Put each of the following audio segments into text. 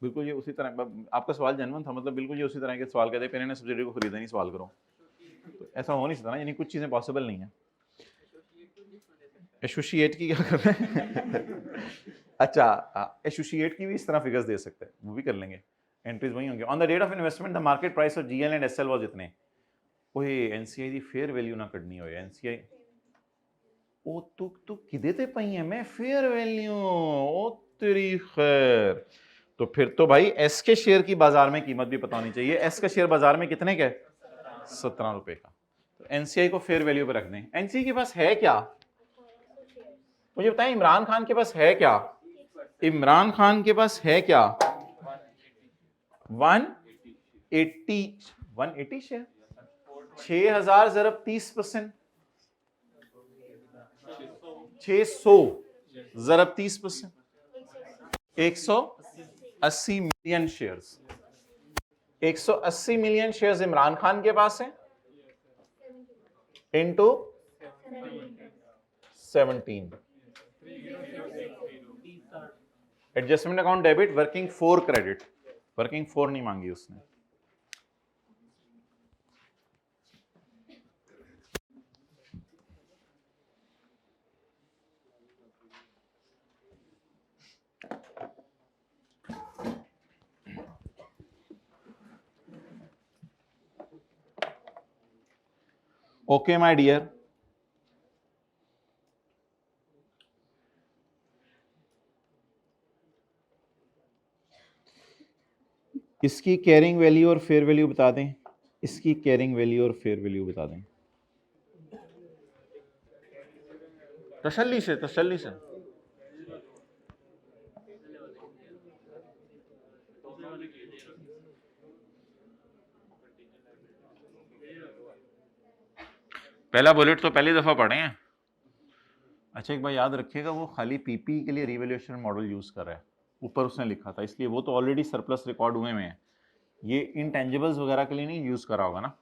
बिल्कुल ये उसी तरह, आपका सवाल जेन्युइन था, मतलब बिल्कुल ये उसी तरह के सवाल कहते हैं पेरेंट ने सब्सिडी को खरीदा नहीं, सवाल करो, तो ऐसा हो नहीं सकता ना, यानी कुछ चीज़ें पॉसिबल नहीं है। एसोसिएट की क्या कर रहे हैं अच्छा, एसोसिएट की भी इस तरह फिगर्स दे सकते हैं, वो भी कर लेंगे, एंट्रीज वही होंगे। On the date of investment the market price of GL and SL was इतने। ओए एनसीआई दी फेयर वैल्यू ना कढनी होए, एनसीआई ओ तू किदे ते पई है मैं फेयर वैल्यू, ओ तेरी खैर। तो फिर तो भाई एस के शेयर की बाजार में कीमत भी पता होनी चाहिए। एस का शेयर बाजार में कितने का है? 17 रुपए का। तो एनसीआई को फेयर वैल्यू पे रख दें। एनसीआई के पास है क्या, मुझे बताएं, इमरान खान के पास है क्या? इमरान खान के पास है क्या? 180 180 share, 6000 ज़रब 30%, 600 ज़रब 30%, 180 million shares. 180 million shares Imran Khan के पास है into 17। Adjustment account debit, working 4 credit, working 4 नहीं मांगी उसने। ओके माय डियर, इसकी कैरिंग वैल्यू और फेयर वैल्यू बता दें, इसकी कैरिंग वैल्यू और फेयर वैल्यू बता दें तसल्ली से, तसल्ली से। पहला बुलेट तो पहली दफा पढ़े हैं। अच्छा एक बार याद रखिएगा, वो खाली पीपी के लिए रिवैल्यूएशन मॉडल यूज कर रहा है, ऊपर उसने लिखा था, इसलिए वो तो ऑलरेडी सरप्लस रिकॉर्ड हुए हैं, ये इंटेंजिबल्स वगैरह के लिए नहीं यूज करा होगा ना।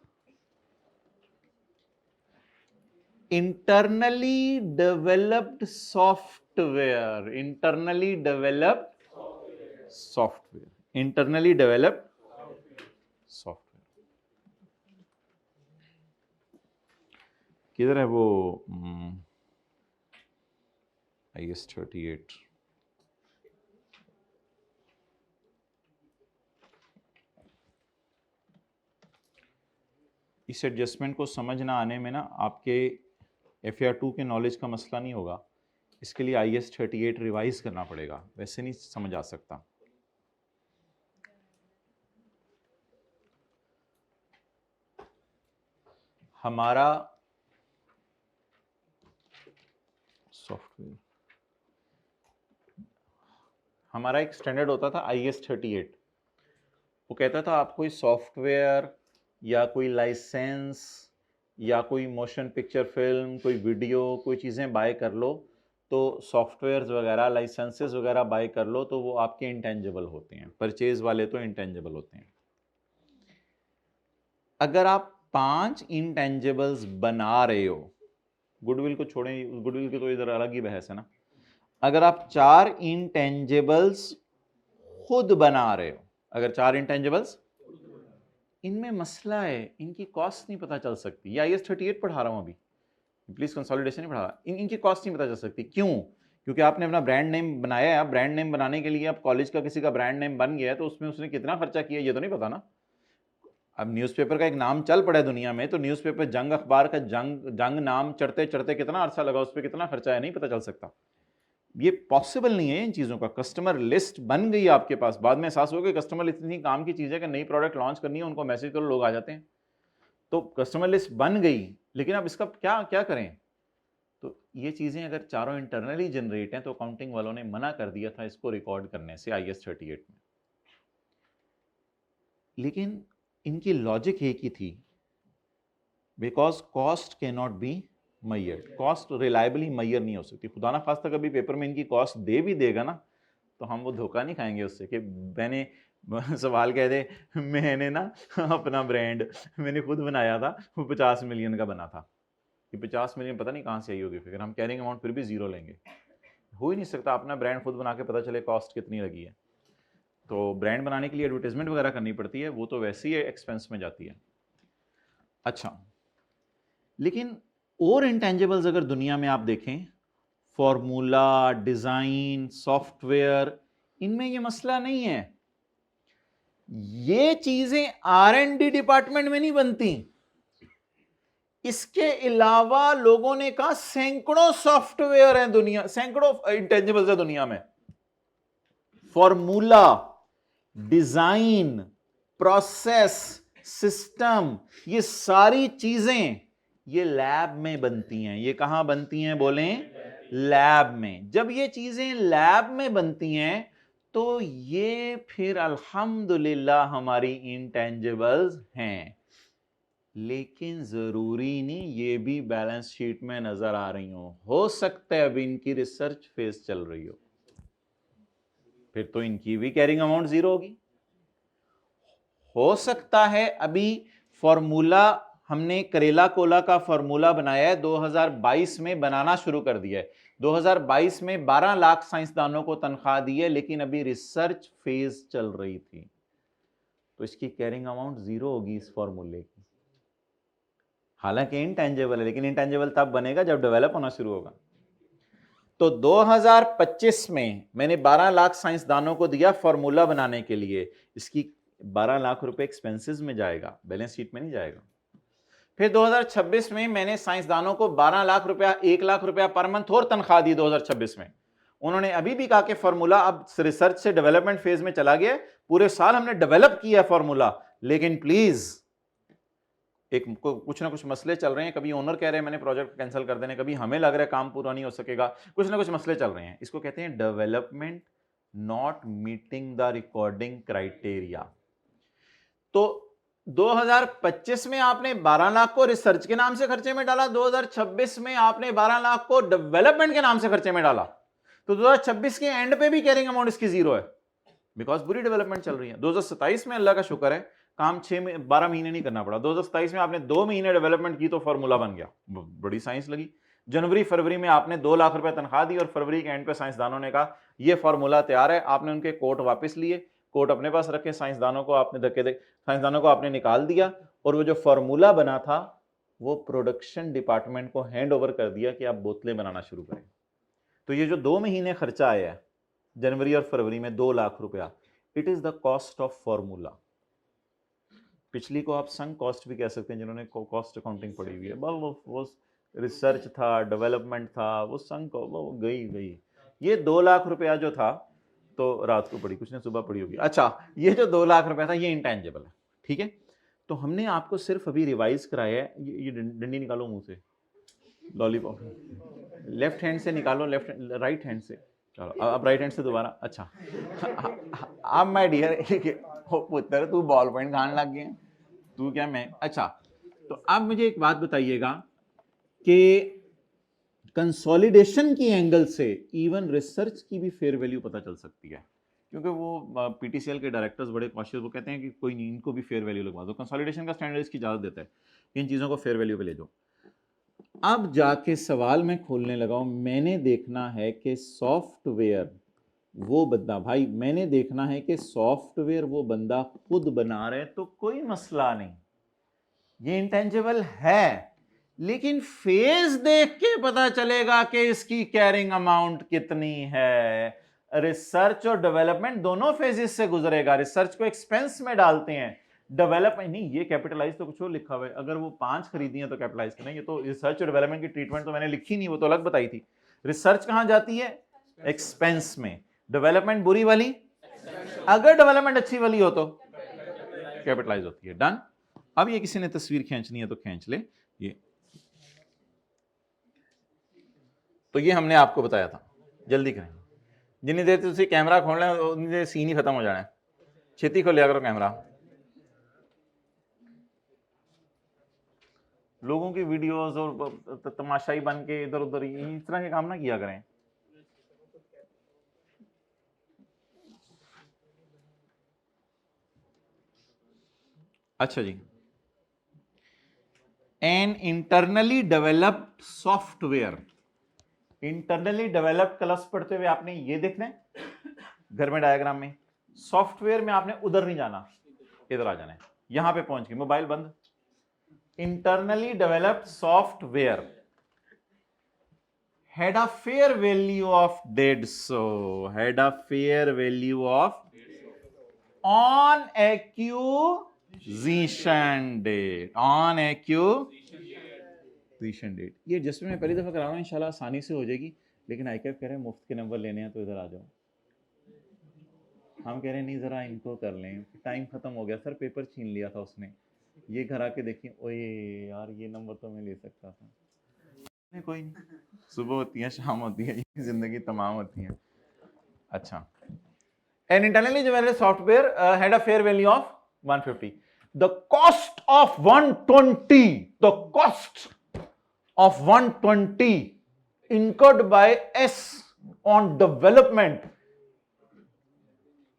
Internally developed software, internally developed software, internally developed software. किधर है वो IS-38? इस एडजस्टमेंट को समझ ना आने में ना आपके FAR 2 के नॉलेज का मसला नहीं होगा, इसके लिए IS-38 रिवाइज करना पड़ेगा, वैसे नहीं समझ आ सकता। हमारा सॉफ्टवेयर, हमारा एक स्टैंडर्ड होता था IS-38, वो कहता था आप कोई सॉफ्टवेयर या कोई लाइसेंस या कोई मोशन पिक्चर फिल्म, कोई वीडियो, कोई चीज़ें बाय कर लो, तो सॉफ्टवेयर्स वगैरह, लाइसेंसेस वगैरह बाय कर लो तो वो आपके इंटेंजिबल होते हैं, परचेज वाले तो इंटेंजिबल होते हैं। अगर आप 5 इंटेंजिबल्स बना रहे हो, गुडविल को छोड़ें, गुडविल की तो इधर अलग ही बहस है ना, अगर आप 4 इंटेंजिबल्स खुद बना रहे हो, अगर 4 इंटेंजिबल्स, इनमें मसला है, इनकी कॉस्ट नहीं पता चल सकती। ये IS-38 पढ़ा रहा हूं अभी, प्लीज कंसोलिडेशन नहीं पढ़ा रहा, इनकी कॉस्ट नहीं पता चल सकती। क्यों? क्योंकि आपने अपना ब्रांड नेम बनाया है, ब्रांड नेम बनाने के लिए अब कॉलेज का किसी का ब्रांड नेम बन गया है, तो उसमें उसने कितना खर्चा किया ये तो नहीं पता ना। अब न्यूज़पेपर का एक नाम चल पड़ा है दुनिया में, तो न्यूज़पेपर जंग अखबार का जंग नाम चढ़ते चढ़ते कितना अरसा लगा, उस पर कितना खर्चा है नहीं पता चल सकता। ये पॉसिबल नहीं है इन चीज़ों का। कस्टमर लिस्ट बन गई आपके पास, बाद में एहसास होगा कि कस्टमर लिस्ट इतनी काम की चीज़ है कि नई प्रोडक्ट लॉन्च करनी है, उनको मैसेज करो, लोग आ जाते हैं। तो कस्टमर लिस्ट बन गई, लेकिन अब इसका क्या क्या करें? तो ये चीज़ें अगर चारों इंटरनली जनरेट हैं तो अकाउंटिंग वालों ने मना कर दिया था इसको रिकॉर्ड करने से IS-38 में। लेकिन इनकी लॉजिक एक ही थी, because cost can not be measure, cost reliably measure नहीं हो सकती। खुदा ना खास्ता कभी पेपर में इनकी कॉस्ट दे भी देगा ना, तो हम वो धोखा नहीं खाएंगे उससे कि मैंने सवाल कह दे मैंने ना अपना ब्रांड मैंने खुद बनाया था, वो 50 मिलियन का बना था, कि 50 मिलियन पता नहीं कहाँ से आई होगी फिर, हम कैरिंग अमाउंट फिर भी जीरो लेंगे। हो ही नहीं सकता, अपना ब्रांड खुद बना के पता चले कॉस्ट कितनी लगी है। तो ब्रांड बनाने के लिए एडवर्टाइजमेंट वगैरह करनी पड़ती है, वो तो वैसे ही एक्सपेंस में जाती है। अच्छा, लेकिन और इंटेंजिबल्स अगर दुनिया में आप देखें, फॉर्मूला, डिजाइन, सॉफ्टवेयर, इनमें ये मसला नहीं है। ये चीजें R&D डिपार्टमेंट में नहीं बनती। इसके अलावा लोगों ने कहा सैकड़ों सॉफ्टवेयर हैं दुनिया, सैकड़ों इंटेंजिबल्स है दुनिया में। फॉर्मूला, डिजाइन, प्रोसेस, सिस्टम, ये सारी चीजें ये लैब में बनती हैं। ये कहां बनती हैं बोलें? लैब में। जब ये चीजें लैब में बनती हैं तो ये फिर अल्हम्दुलिल्लाह हमारी इंटेंजिबल्स हैं। लेकिन जरूरी नहीं ये भी बैलेंस शीट में नजर आ रही हो सकता है अभी इनकी रिसर्च फेज चल रही फिर तो इनकी भी कैरिंग अमाउंट जीरो होगी। हो सकता है अभी फॉर्मूला, हमने करेला कोला का फॉर्मूला बनाया है, 2022 में बनाना शुरू कर दिया है, 2022 में 12 लाख साइंसदानों को तनख्वाह दी है, लेकिन अभी रिसर्च फेज चल रही थी, तो इसकी कैरिंग अमाउंट जीरो होगी इस फॉर्मूले की। हालांकि इंटेंजिबल है, लेकिन इंटेंजिबल तब बनेगा जब डेवलप होना शुरू होगा। तो 2025 में मैंने 12 लाख साइंसदानों को दिया फॉर्मूला बनाने के लिए, इसकी 12 लाख रुपए एक्सपेंसेस में जाएगा, बैलेंस शीट में नहीं जाएगा। फिर 2026 में मैंने साइंसदानों को 12 लाख रुपया, 1 लाख रुपया पर मंथ और तनख्वाह दी 2026 में। उन्होंने अभी भी कहा कि फॉर्मूला अब रिसर्च से डेवलपमेंट फेज में चला गया, पूरे साल हमने डेवलप किया फॉर्मूला, लेकिन प्लीज एक कुछ ना कुछ मसले चल रहे हैं। कभी ओनर कह रहे हैं मैंने प्रोजेक्ट कैंसिल कर देने, कभी हमें लग रहा है काम पूरा नहीं हो सकेगा, कुछ ना कुछ मसले चल रहे हैं। इसको कहते हैं development not meeting the recording criteria. तो 2025 में आपने 12 लाख को रिसर्च के नाम से खर्चे में डाला, 2026 में आपने 12 लाख को डेवलपमेंट के नाम से खर्चे में डाला, तो 2026 के एंड पे भी कैरिंग अमाउंट इसकी जीरो है, बिकॉज बुरी डेवलपमेंट चल रही है। 2027 में अल्लाह का शुक्र है काम 12 महीने नहीं करना पड़ा, 2027 में आपने 2 महीने डेवलपमेंट की तो फॉर्मूला बन गया, बड़ी साइंस लगी। जनवरी फरवरी में आपने 2 लाख रुपए तनख्वाह दी और फरवरी के एंड पे साइंसदानों ने कहा ये फॉर्मूला तैयार है, आपने उनके कोट वापस लिए, कोट अपने पास रखे, साइंसदानों को आपने निकाल दिया, और वो जो फॉर्मूला बना था वो प्रोडक्शन डिपार्टमेंट को हैंड ओवर कर दिया कि आप बोतलें बनाना शुरू करें। तो ये जो 2 महीने खर्चा आया है जनवरी और फरवरी में 2 लाख रुपया, it is the cost of formula. पिछली को आप संक कॉस्ट भी कह सकते हैं, जिन्होंने कॉस्ट अकाउंटिंग पढ़ी हुई है, वो रिसर्च था, डेवलपमेंट था, वो संक वो गई। ये 2 लाख रुपया जो था, तो रात को पढ़ी, कुछ ने सुबह पढ़ी होगी। अच्छा, ये जो 2 लाख रुपया था ये इंटेंजिबल है, ठीक है। तो हमने आपको सिर्फ अभी रिवाइज कराया है। ये डंडी निकालो मुंह से, लॉलीपॉप लेफ्ट हैंड से निकालो, राइट हैंड से, चलो अब राइट हैंड से दोबारा। अच्छा अब माय डियर पुत्र तू बॉल पॉइंट खाने लग गया, तू क्या मैं। अच्छा, तो अब मुझे एक बात बताइएगा कि कंसोलिडेशन की एंगल से इवन रिसर्च की भी फेयर वैल्यू पता चल सकती है, क्योंकि वो पीटीसीएल के डायरेक्टर्स बड़े कॉशियस, वो कहते हैं कि कोई नहीं, इनको भी फेयर वैल्यू लगवा दो। कंसोलिडेशन का स्टैंडर्ड इसकी इजाजत देता है कि इन चीज़ों को फेयर वैल्यू पे ले जाओ। अब जाके सवाल मैं खोलने लगा हूं, मैंने देखना है कि सॉफ्टवेयर वो बंदा, भाई मैंने देखना है कि सॉफ्टवेयर वो बंदा खुद बना रहे, तो कोई मसला नहीं, ये इंटेंजिबल है, लेकिन फेज देख के पता चलेगा कि इसकी कैरिंग अमाउंट कितनी है। रिसर्च और डेवलपमेंट दोनों फेजेस से गुजरेगा। रिसर्च को एक्सपेंस में डालते हैं, डेवलपमेंट नहीं, ये कैपिटलाइज तो कुछ और लिखा हुआ है, अगर वो 5 खरीदी है तो कैपिटलाइज करें। ये तो रिसर्च और डेवलपमेंट की ट्रीटमेंट तो मैंने लिखी नहीं, वो तो अलग बताई थी। रिसर्च कहां जाती है? एक्सपेंस में। डेवलपमेंट बुरी वाली, अगर डेवलपमेंट अच्छी वाली हो तो कैपिटलाइज होती है। डन। अब ये किसी ने तस्वीर खींचनी है तो खींच ले। ये तो ये हमने आपको बताया था, जल्दी करें, जितनी देर तुम कैमरा खोलना है उतनी देर सीन ही खत्म हो जाना है। छेती खोल लिया करो कैमरा। लोगों की वीडियोस और तमाशाई बन के इधर उधर इस तरह के काम ना किया करें। अच्छा जी, an internally developed software, internally developed class पढ़ते हुए आपने ये देखना है घर में डायग्राम में, सॉफ्टवेयर में आपने उधर नहीं जाना, इधर आ जाना है, यहां पे पहुंच गए, मोबाइल बंद। Internally developed software had a fair value of did so, had a fair value of on acquisition date, on acquisition date। ये एडजस्टमेंट मैं पहली दफा करा रहा हूँ, इंशाल्लाह आसानी से हो जाएगी, लेकिन आईकैफ कह रहे हैं मुफ्त के नंबर लेने हैं तो इधर आ जाओ। हम कह रहे हैं नहीं जरा इनको कर लें, टाइम खत्म हो गया सर, पेपर छीन लिया था उसने, ये घर आके देखिए, ओए यार ये नंबर तो मैं ले सकता था। नहीं कोई नहीं, सुबह होती है शाम होती है, ये जिंदगी तमाम होती है। अच्छा, an internally generated software had a fair value of 150, the cost of 120 incurred by S on development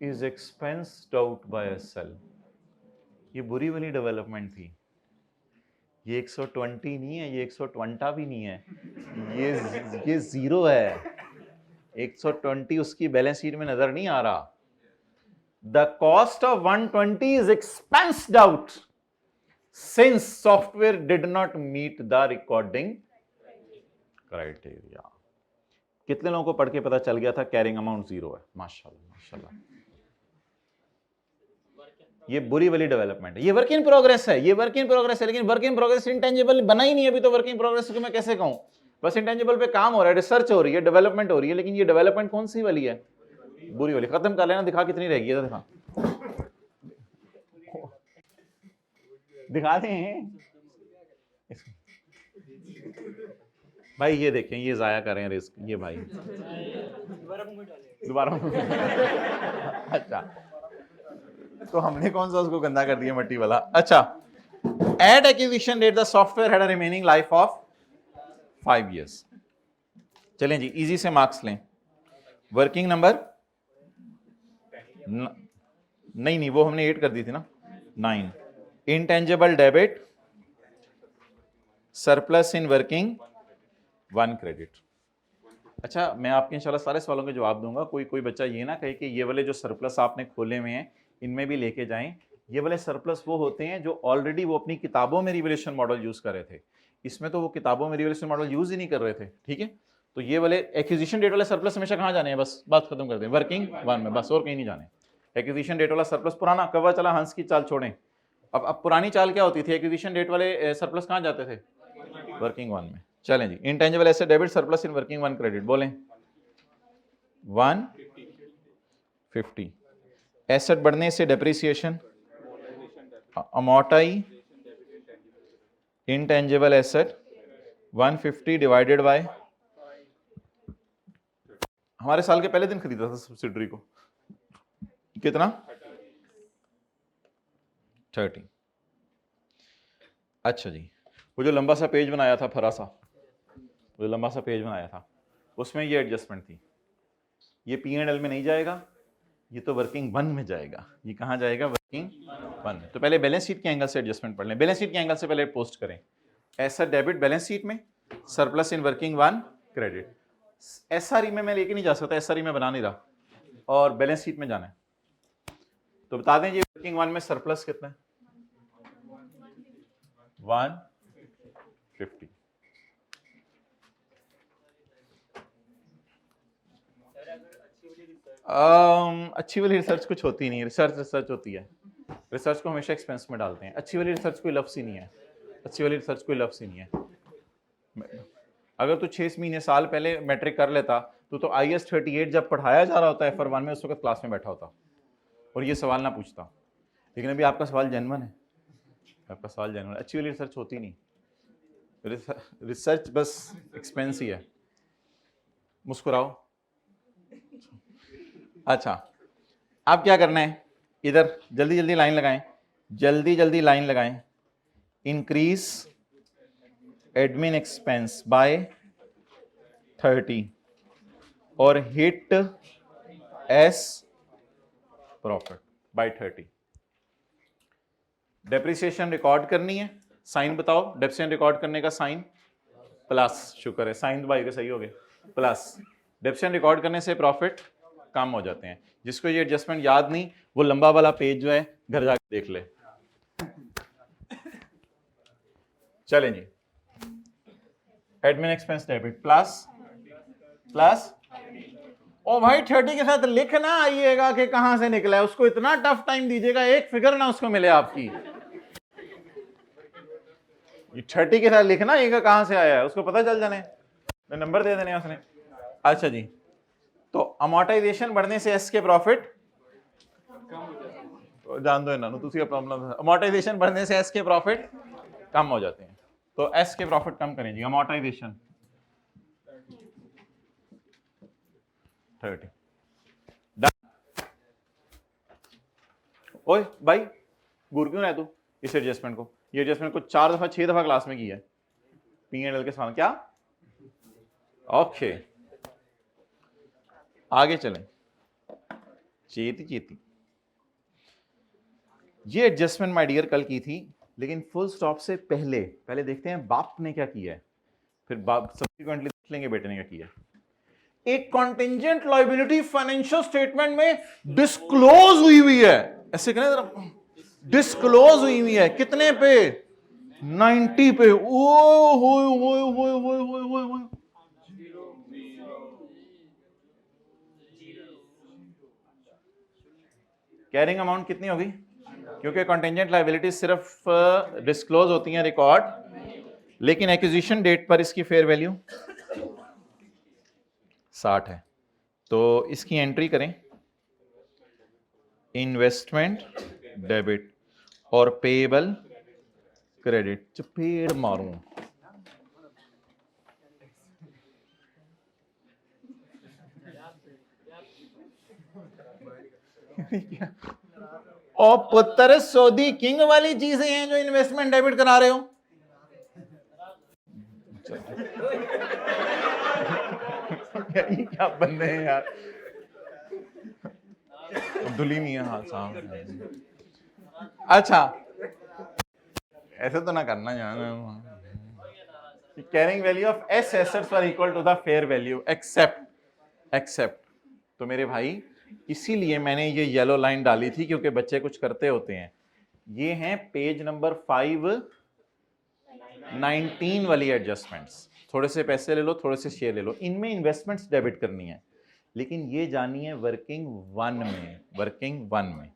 is expensed out by SL। ये बुरी वाली डेवलपमेंट थी, ये 120 नहीं है, ये 120 भी नहीं है, ये जीरो है, 120 उसकी बैलेंस शीट में नजर नहीं आ रहा। The cost of 120 is expensed out since software did not meet the recording criteria। कितने लोगों को पढ़ के पता चल गया था कैरिंग अमाउंट जीरो है? माशाल्लाह माशाल्लाह। ये बुरी वाली डेवलपमेंट है, ये वर्क इन प्रोग्रेस है, ये वर्क इन प्रोग्रेस है, लेकिन वर्क इन प्रोग्रेस इंटेंजिबल बना ही नहीं अभी तो। वर्क इन प्रोग्रेस को मैं कैसे कहूं? बस इंटेंजिबल पे काम हो रहा है, रिसर्च हो रही है, डेवलपमेंट हो रही है, लेकिन ये डेवलपमेंट कौन सी वाली है? बुरी वाली। खत्म कर लेना, दिखा कितनी रहेगी, ये दिखा, दिखा दें भाई, ये देखें, ये जाया करें रिस्क, ये भाई दोबारा अच्छा, तो हमने कौन सा उसको गंदा कर दिया, मट्टी वाला। अच्छा, at acquisition date the software had a remaining life of 5 years। चलें जी, इजी से मार्क्स लें। वर्किंग नंबर नहीं, वो हमने 8 कर दी थी ना, 9। Intangible debit, surplus in working 1 credit. अच्छा, मैं आपके इंशाल्लाह सारे सवालों के जवाब दूंगा, कोई बच्चा ये ना कहे कि ये वाले जो सरप्लस आपने खोले हुए हैं इनमें भी लेके जाएं। ये वाले सरप्लस वो होते हैं जो ऑलरेडी वो अपनी किताबों में रिवैल्यूएशन मॉडल यूज कर रहे थे, इसमें तो वो किताबों में रिवैल्यूएशन मॉडल यूज ही नहीं कर रहे थे, ठीक है। तो ये वाले एक्विजिशन डेट वाले सरप्लस हमेशा कहाँ जाने हैं? बस बात खत्म कर दें, वर्किंग 1 में, बस और कहीं नहीं जाने। एक्विजिशन डेट वाला सरप्लस पुराना कवा चला, हंस की चाल छोड़ें। अब पुरानी चाल क्या होती थी? एक्विजिशन डेट वाले सरप्लस कहाँ जाते थे? वर्किंग 1 में। चलें जी, intangible asset debit surplus in working 1 credit, बोलें 150। एसेट बढ़ने से depreciation, amortise intangible asset 150 divided by, हमारे साल के पहले दिन खरीदा था सब्सिडरी को, कितना? 30। अच्छा जी, वो जो लंबा सा पेज बनाया था, फरा सा, वो लंबा सा पेज बनाया था, उसमें ये एडजस्टमेंट थी। ये P&L में नहीं जाएगा, ये तो वर्किंग 1 में जाएगा। ये कहाँ जाएगा? वर्किंग 1 में। तो पहले बैलेंस शीट के एंगल से एडजस्टमेंट पढ़ लें। बैलेंस शीट के एंगल से पहले पोस्ट करें, ऐसा डेबिट बैलेंस शीट में, surplus in working 1 credit. SRE में मैं लेके नहीं जा सकता, SRE में बना नहीं रहा, और बैलेंस शीट में जाना है। तो बता दें, ये वर्किंग 1 में सरप्लस कितना है? 150। अच्छी वाली रिसर्च कुछ होती नहीं, रिसर्च होती है। रिसर्च को हमेशा एक्सपेंस में डालते हैं। अच्छी वाली रिसर्च कोई लफ्ज़ ही नहीं है, अच्छी वाली रिसर्च कोई लफ्ज़ ही नहीं है। अगर तू 6 महीने साल पहले मैट्रिक कर लेता तो IS 38 जब पढ़ाया जा रहा होता है FR1 में, उस वक्त क्लास में बैठा होता और ये सवाल ना पूछता। लेकिन अभी आपका सवाल जेन्युइन है, आपका सवाल जेन्युइन। अच्छी वाली रिसर्च होती नहीं, रिसर्च बस एक्सपेंस ही है। मुस्कुराओ। अच्छा, अब क्या करना है? इधर जल्दी जल्दी लाइन लगाएं, जल्दी जल्दी लाइन लगाएं। इंक्रीज एडमिन एक्सपेंस बाय 30 और hit S profit by 30। Depreciation record करनी है, साइन बताओ। डेप्रिसिएशन रिकॉर्ड करने का साइन प्लस, शुक्र है साइन भाई के सही हो गए, प्लस। डेप्रिसिएशन रिकॉर्ड करने से प्रॉफिट कम हो जाते हैं। जिसको ये एडजस्टमेंट याद नहीं, वो लंबा वाला पेज जो है घर जाके देख ले। चलें जी, एडमिन एक्सपेंस डेबिट प्लस ओ भाई 30 के साथ लिखना आइएगा कि कहां से निकला है, उसको इतना टफ टाइम दीजिएगा एक फिगर ना उसको मिले आपकी। 30 के साथ लिखना ये कहां से आया है उसको पता चल जाने, नंबर दे देने उसने। अच्छा जी, तो अमोर्टाइजेशन बढ़ने से एस के प्रॉफिट जान दो इन्होंने, दूसरी प्रॉब्लम। अमोर्टाइजेशन बढ़ने से एस के प्रॉफिट कम हो जाते हैं, तो एस के प्रॉफिट कम करें जी। अमोर्टाइजेशन 30। ओए भाई घूर क्यों रहा है तू इस एडजस्टमेंट को? ये एडजस्टमेंट को 4 दफा 6 दफा क्लास में किया है P&L के साथ। क्या ओके, आगे चलें। चेती ये एडजस्टमेंट माय डियर कल की थी, लेकिन फुल स्टॉप से पहले देखते हैं बाप ने क्या किया है, फिर बाप सब्सिक्वेंटली देख लेंगे बेटे ने क्या किया। एक कॉन्टिंजेंट लायबिलिटी फाइनेंशियल स्टेटमेंट में डिस्क्लोज हुई है, ऐसे कहना जरा, डिस्क्लोज हुई है कितने पे? 90 पे। ओ हो कैरिंग अमाउंट कितनी होगी? क्योंकि कॉन्टिंजेंट लायबिलिटी सिर्फ डिस्क्लोज होती हैं रिकॉर्ड, लेकिन एक्विजिशन डेट पर इसकी फेयर वैल्यू 60 है। तो इसकी एंट्री करें, इन्वेस्टमेंट डेबिट और पेएबल क्रेडिट। चपेड़ मारूं और पुत्र सऊदी किंग वाली चीजें हैं जो इन्वेस्टमेंट डेबिट करा रहे हो। क्या बंदे हैं यार, दुली मियां हाथ साहब। अच्छा ऐसे तो ना करना यार। Carrying value of S assets are equal to the fair value except. तो मेरे भाई इसीलिए मैंने ये येलो लाइन डाली थी, क्योंकि बच्चे कुछ करते होते हैं। ये हैं पेज नंबर 519 वाली एडजस्टमेंट्स। थोड़े से पैसे ले लो, थोड़े से शेयर ले लो, इनमें इन्वेस्टमेंट्स डेबिट करनी है, लेकिन ये जानी है वर्किंग वन में।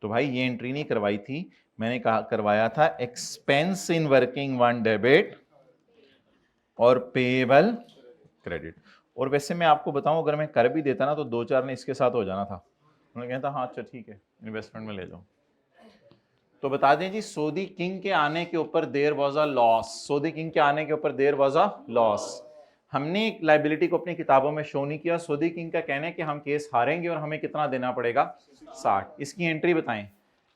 तो भाई ये एंट्री नहीं करवाई थी, मैंने कहा करवाया था expense in working one debit और पेएबल क्रेडिट। और वैसे मैं आपको बताऊं, अगर मैं कर भी देता ना तो 2-4 ने इसके साथ हो जाना था। उन्होंने कहता हाँ अच्छा ठीक है इन्वेस्टमेंट में ले जाओ। तो बता दें जी, सऊदी किंग के आने के ऊपर there was a loss. Saudi king के आने के ऊपर देयर वाज अ लॉस। हमने एक लायबिलिटी को अपनी किताबों में शो नहीं किया। सऊदी किंग का कहना है कि हम केस हारेंगे और हमें कितना देना पड़ेगा? 60। इसकी एंट्री बताएं,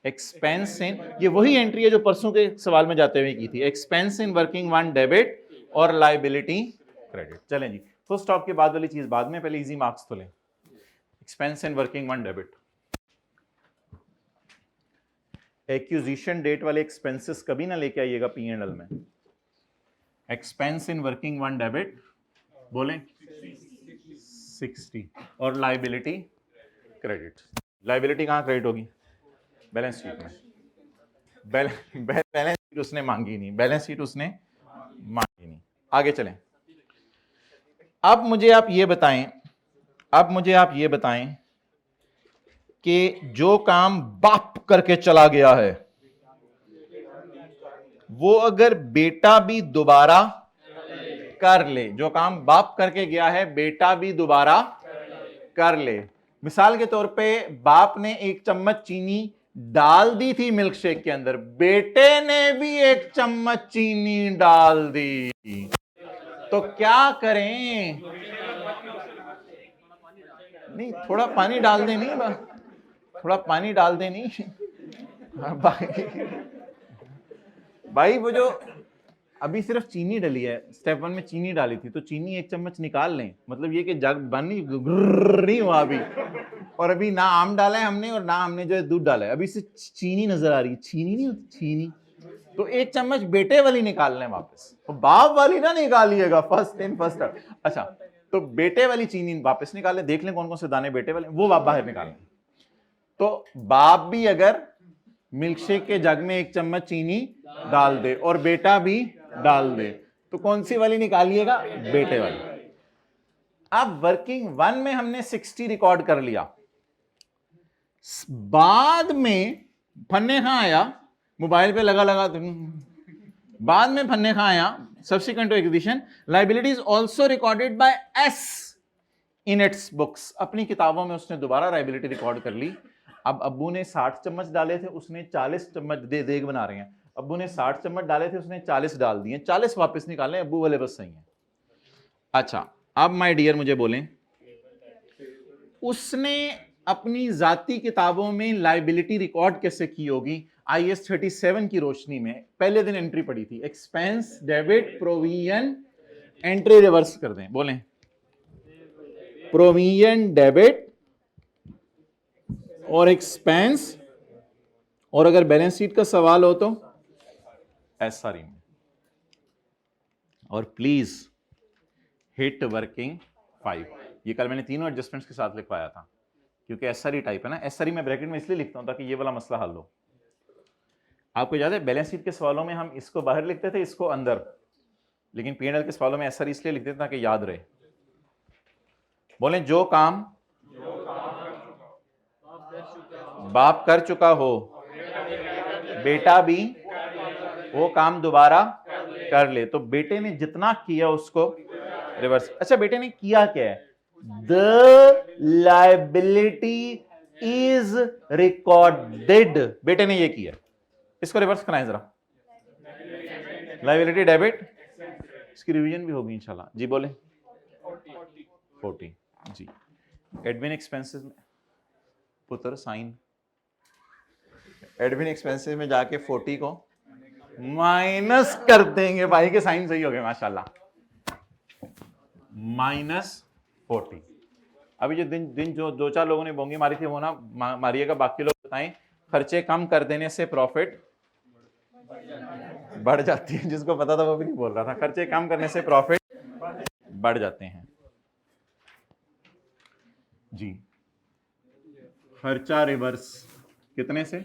एक्सपेंस इन, ये वही एंट्री है जो परसों के सवाल में जाते हुए की थी, expense in working one debit और लायबिलिटी क्रेडिट। चलें जी, फुल स्टॉप के बाद वाली चीज बाद में, पहले इजी मार्क्स तो लें। Expense in working one debit, acquisition date वाले एक्सपेंसेस कभी ना लेके आइएगा P&L में। Expense in working one debit बोलें 60 और लायबिलिटी क्रेडिट। लायबिलिटी कहां क्रेडिट होगी? बैलेंस शीट में। बैलेंस शीट उसने मांगी नहीं, बैलेंस शीट उसने मांगी नहीं। आगे चलें। अब मुझे आप ये बताएं कि जो काम बाप करके चला गया है, वो अगर बेटा भी दोबारा कर ले, जो काम बाप करके गया है बेटा भी दोबारा कर ले। मिसाल के तौर पे बाप ने 1 चम्मच चीनी डाल दी थी मिल्क शेक के अंदर, बेटे ने भी 1 चम्मच चीनी डाल दी, तो क्या करें? नहीं, थोड़ा पानी डाल दे, नहीं थोड़ा पानी डाल दे, नहीं भाई वो जो अभी सिर्फ चीनी डली है, स्टेप 1 में चीनी डाली थी, तो चीनी 1 चम्मच निकाल लें, मतलब ये कि जग बन नहीं हुआ अभी, और अभी ना आम डाला है हमने और ना हमने जो है दूध डाला है, अभी से चीनी नजर आ रही है। चीनी नहीं होती चीनी, तो 1 चम्मच बेटे वाली निकाल लें वापस, तो बाप वाली ना निकालिएगा, फर्स्ट इन फर्स्ट आउट। अच्छा तो बेटे वाली चीनी वापस निकालें, देख लें कौन कौन से दाने बेटे वाले, वो आप बाहर निकालें। तो बाप भी अगर मिल्कशेक के जग में 1 चम्मच चीनी डाल दे और बेटा भी डाल दे, तो कौन सी वाली निकालिएगा? बेटे वाली। अब वर्किंग 1 में हमने 60 रिकॉर्ड कर लिया, बाद में फन्ने कहां आया? मोबाइल पे लगा बाद में फन्ने कहां आया? Subsequent to acquisition liabilities also recorded by S in its books. अपनी किताबों में उसने दोबारा लायबिलिटी रिकॉर्ड कर ली। अब अब्बू ने 60 चम्मच डाले थे, उसने 40 चम्मच देग बना रहे हैं, अब्बू ने 60 चम्मच डाले थे, उसने 40 डाल दिए, 40 वापस निकाले, अब्बू वाले बस सही है। अच्छा, अब माय डियर मुझे बोलें, उसने अपनी जाती किताबों में लायबिलिटी रिकॉर्ड कैसे की होगी? IAS 37 की रोशनी में पहले दिन एंट्री पड़ी थी, expense debit provision, entry reverse कर दें, बोलें प्रोविजन डेबिट और एक्सपेंस, और अगर बैलेंस शीट का सवाल हो तो SRE में। और प्लीज हिट वर्किंग 5, ये कल मैंने तीनों एडजस्टमेंट्स के साथ लिखवाया था, क्योंकि SRE टाइप है ना। SRE में ब्रैकेट में इसलिए लिखता हूं ताकि ये वाला मसला हल हो। आपको याद है बैलेंस शीट के सवालों में हम इसको बाहर लिखते थे, इसको अंदर, लेकिन P&L के सवालों में SRE इसलिए लिखते थे ताकि याद रहे। बोलें जो काम बाप कर चुका हो, बेटा भी वो काम दोबारा कर ले। तो बेटे ने जितना किया उसको रिवर्स। अच्छा, बेटे ने किया क्या है? द लायबिलिटी इज रिकॉर्डेड, बेटे ने ये किया, इसको रिवर्स कराएं जरा। लायबिलिटी डेबिट, इसकी रिवीजन भी होगी इंशाल्लाह। जी बोले 40 जी। एडमिन एक्सपेंसेस में पुत्र साइन, एडमिन एक्सपेंसेस में जाके 40 को माइनस कर देंगे। भाई के साइन सही हो गए माशाल्लाह, -40। अभी जो दिन जो 2-4 लोगों ने बोंगी मारी थी वो ना मारिएगा, बाकी लोग बताएं। खर्चे कम कर देने से प्रॉफिट बढ़ जाती है, जिसको पता था वो भी नहीं बोल रहा था। खर्चे कम करने से प्रॉफिट बढ़ जाते हैं जी। खर्चा रिवर्स कितने से?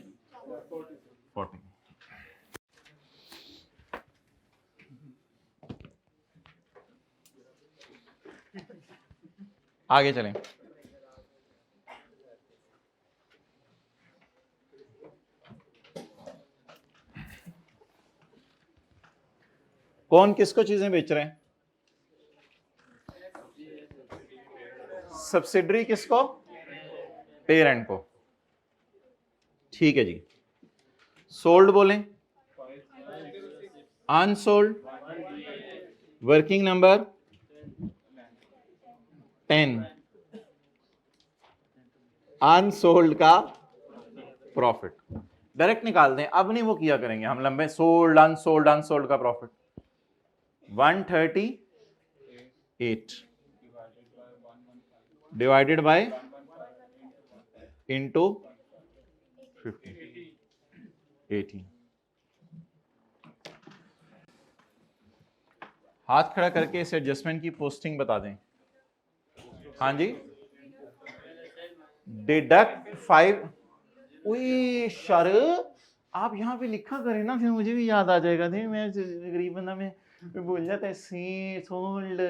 40। आगे चलें। कौन किसको चीजें बेच रहे हैं? सब्सिडरी किसको? पेरेंट को। ठीक है जी। सोल्ड बोलें, अनसोल्ड, वर्किंग नंबर 10, अनसोल्ड का प्रॉफिट डायरेक्ट निकाल दें। अब नहीं वो किया करेंगे हम लंबे, सोल्ड अनसोल्ड, अनसोल्ड का प्रॉफिट 138 डिवाइडेड बाय इंटू 18। हाथ खड़ा करके इस एडजस्टमेंट की पोस्टिंग बता दें। हाँ जी, डिडक्ट 5। उई शर, आप यहाँ पे लिखा करें ना, फिर मुझे भी याद आ जाएगा। थे मैं गरीब बंदा में भूल जाता है। सी सोल्ड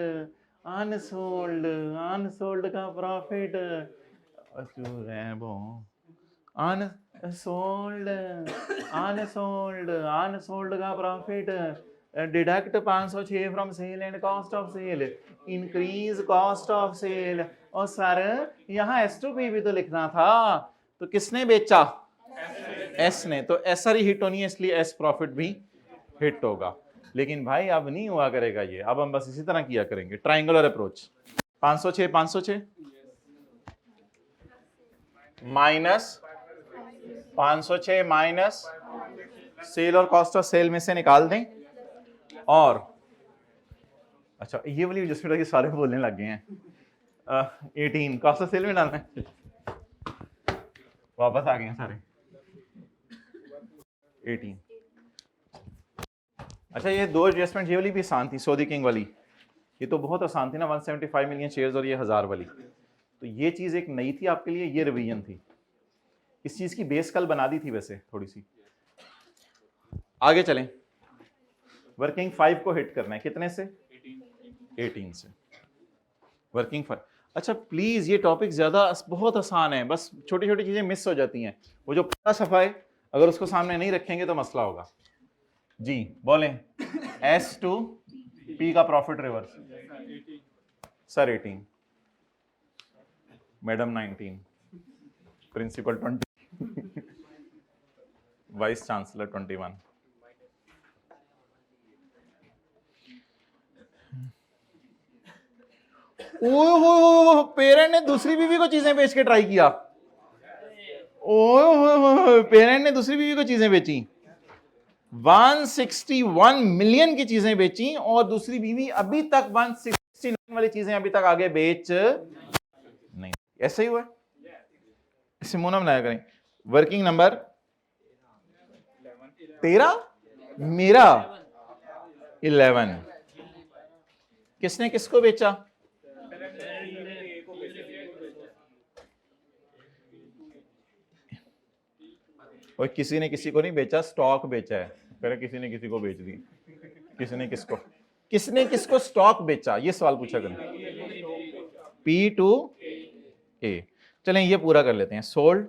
अनसोल्ड, अनसोल्ड का प्रॉफिट अनसोल्ड, अनसोल्ड, अनसोल्ड का profit deduct 506 from sale and cost of sale, increase cost of sale. और सर यहाँ S2P भी तो लिखना था, तो किसने बेचा? S ने। तो SRE हिट होनी है, इसलिए S प्रॉफिट भी हिट होगा। लेकिन भाई अब नहीं हुआ करेगा ये, अब हम बस इसी तरह किया करेंगे, triangular approach. 506 506 minus 506 minus cell और कॉस्ट ऑफ सेल में से निकाल दें। और अच्छा, ये वाली एडजस्टमेंट सारे बोलने लग गए हैं। 18 कॉस्ट ऑफ सेल में डालना है। वापस आ गए हैं सारे 18। अच्छा, ये दो एडजस्टमेंट, ये वाली भी आसान थी, सऊदी किंग वाली। ये तो बहुत आसान थी ना, 175 मिलियन शेयर्स और ये 1000 वाली, तो ये चीज एक नई थी आपके लिए, ये रिवीजन थी। इस चीज की बेस कल बना दी थी वैसे थोड़ी सी। आगे चलें, वर्किंग 5 को हिट करना है कितने से? 18 से। वर्किंग 5। अच्छा प्लीज ये टॉपिक ज्यादा बहुत आसान है, बस छोटी छोटी चीजें मिस हो जाती हैं। वो जो पहला सफा है अगर उसको सामने नहीं रखेंगे तो मसला होगा। जी बोलें। S टू P का profit reverse sir 18, madam 19, principal 20, vice chancellor 21। Oh parent ने दूसरी बीवी को चीजें बेच के ट्राई किया। ओह पेरेंट ने दूसरी बीवी को चीजें बेची, 161 मिलियन की चीजें बेची और दूसरी बीवी अभी तक 169 वाली चीजें अभी तक आगे बेच नहीं। ऐसा ही हुआ है, इसे मुंह ना बनाया करें। वर्किंग नंबर 13, मेरा 11। किसने किसको बेचा? और किसी ने किसी को नहीं बेचा, स्टॉक बेचा है। कह रहे किसी ने किसी को बेच दी, किसने किसको स्टॉक बेचा, ये सवाल पूछा करें। P to A। चलें ये पूरा कर लेते हैं। सोल्ड,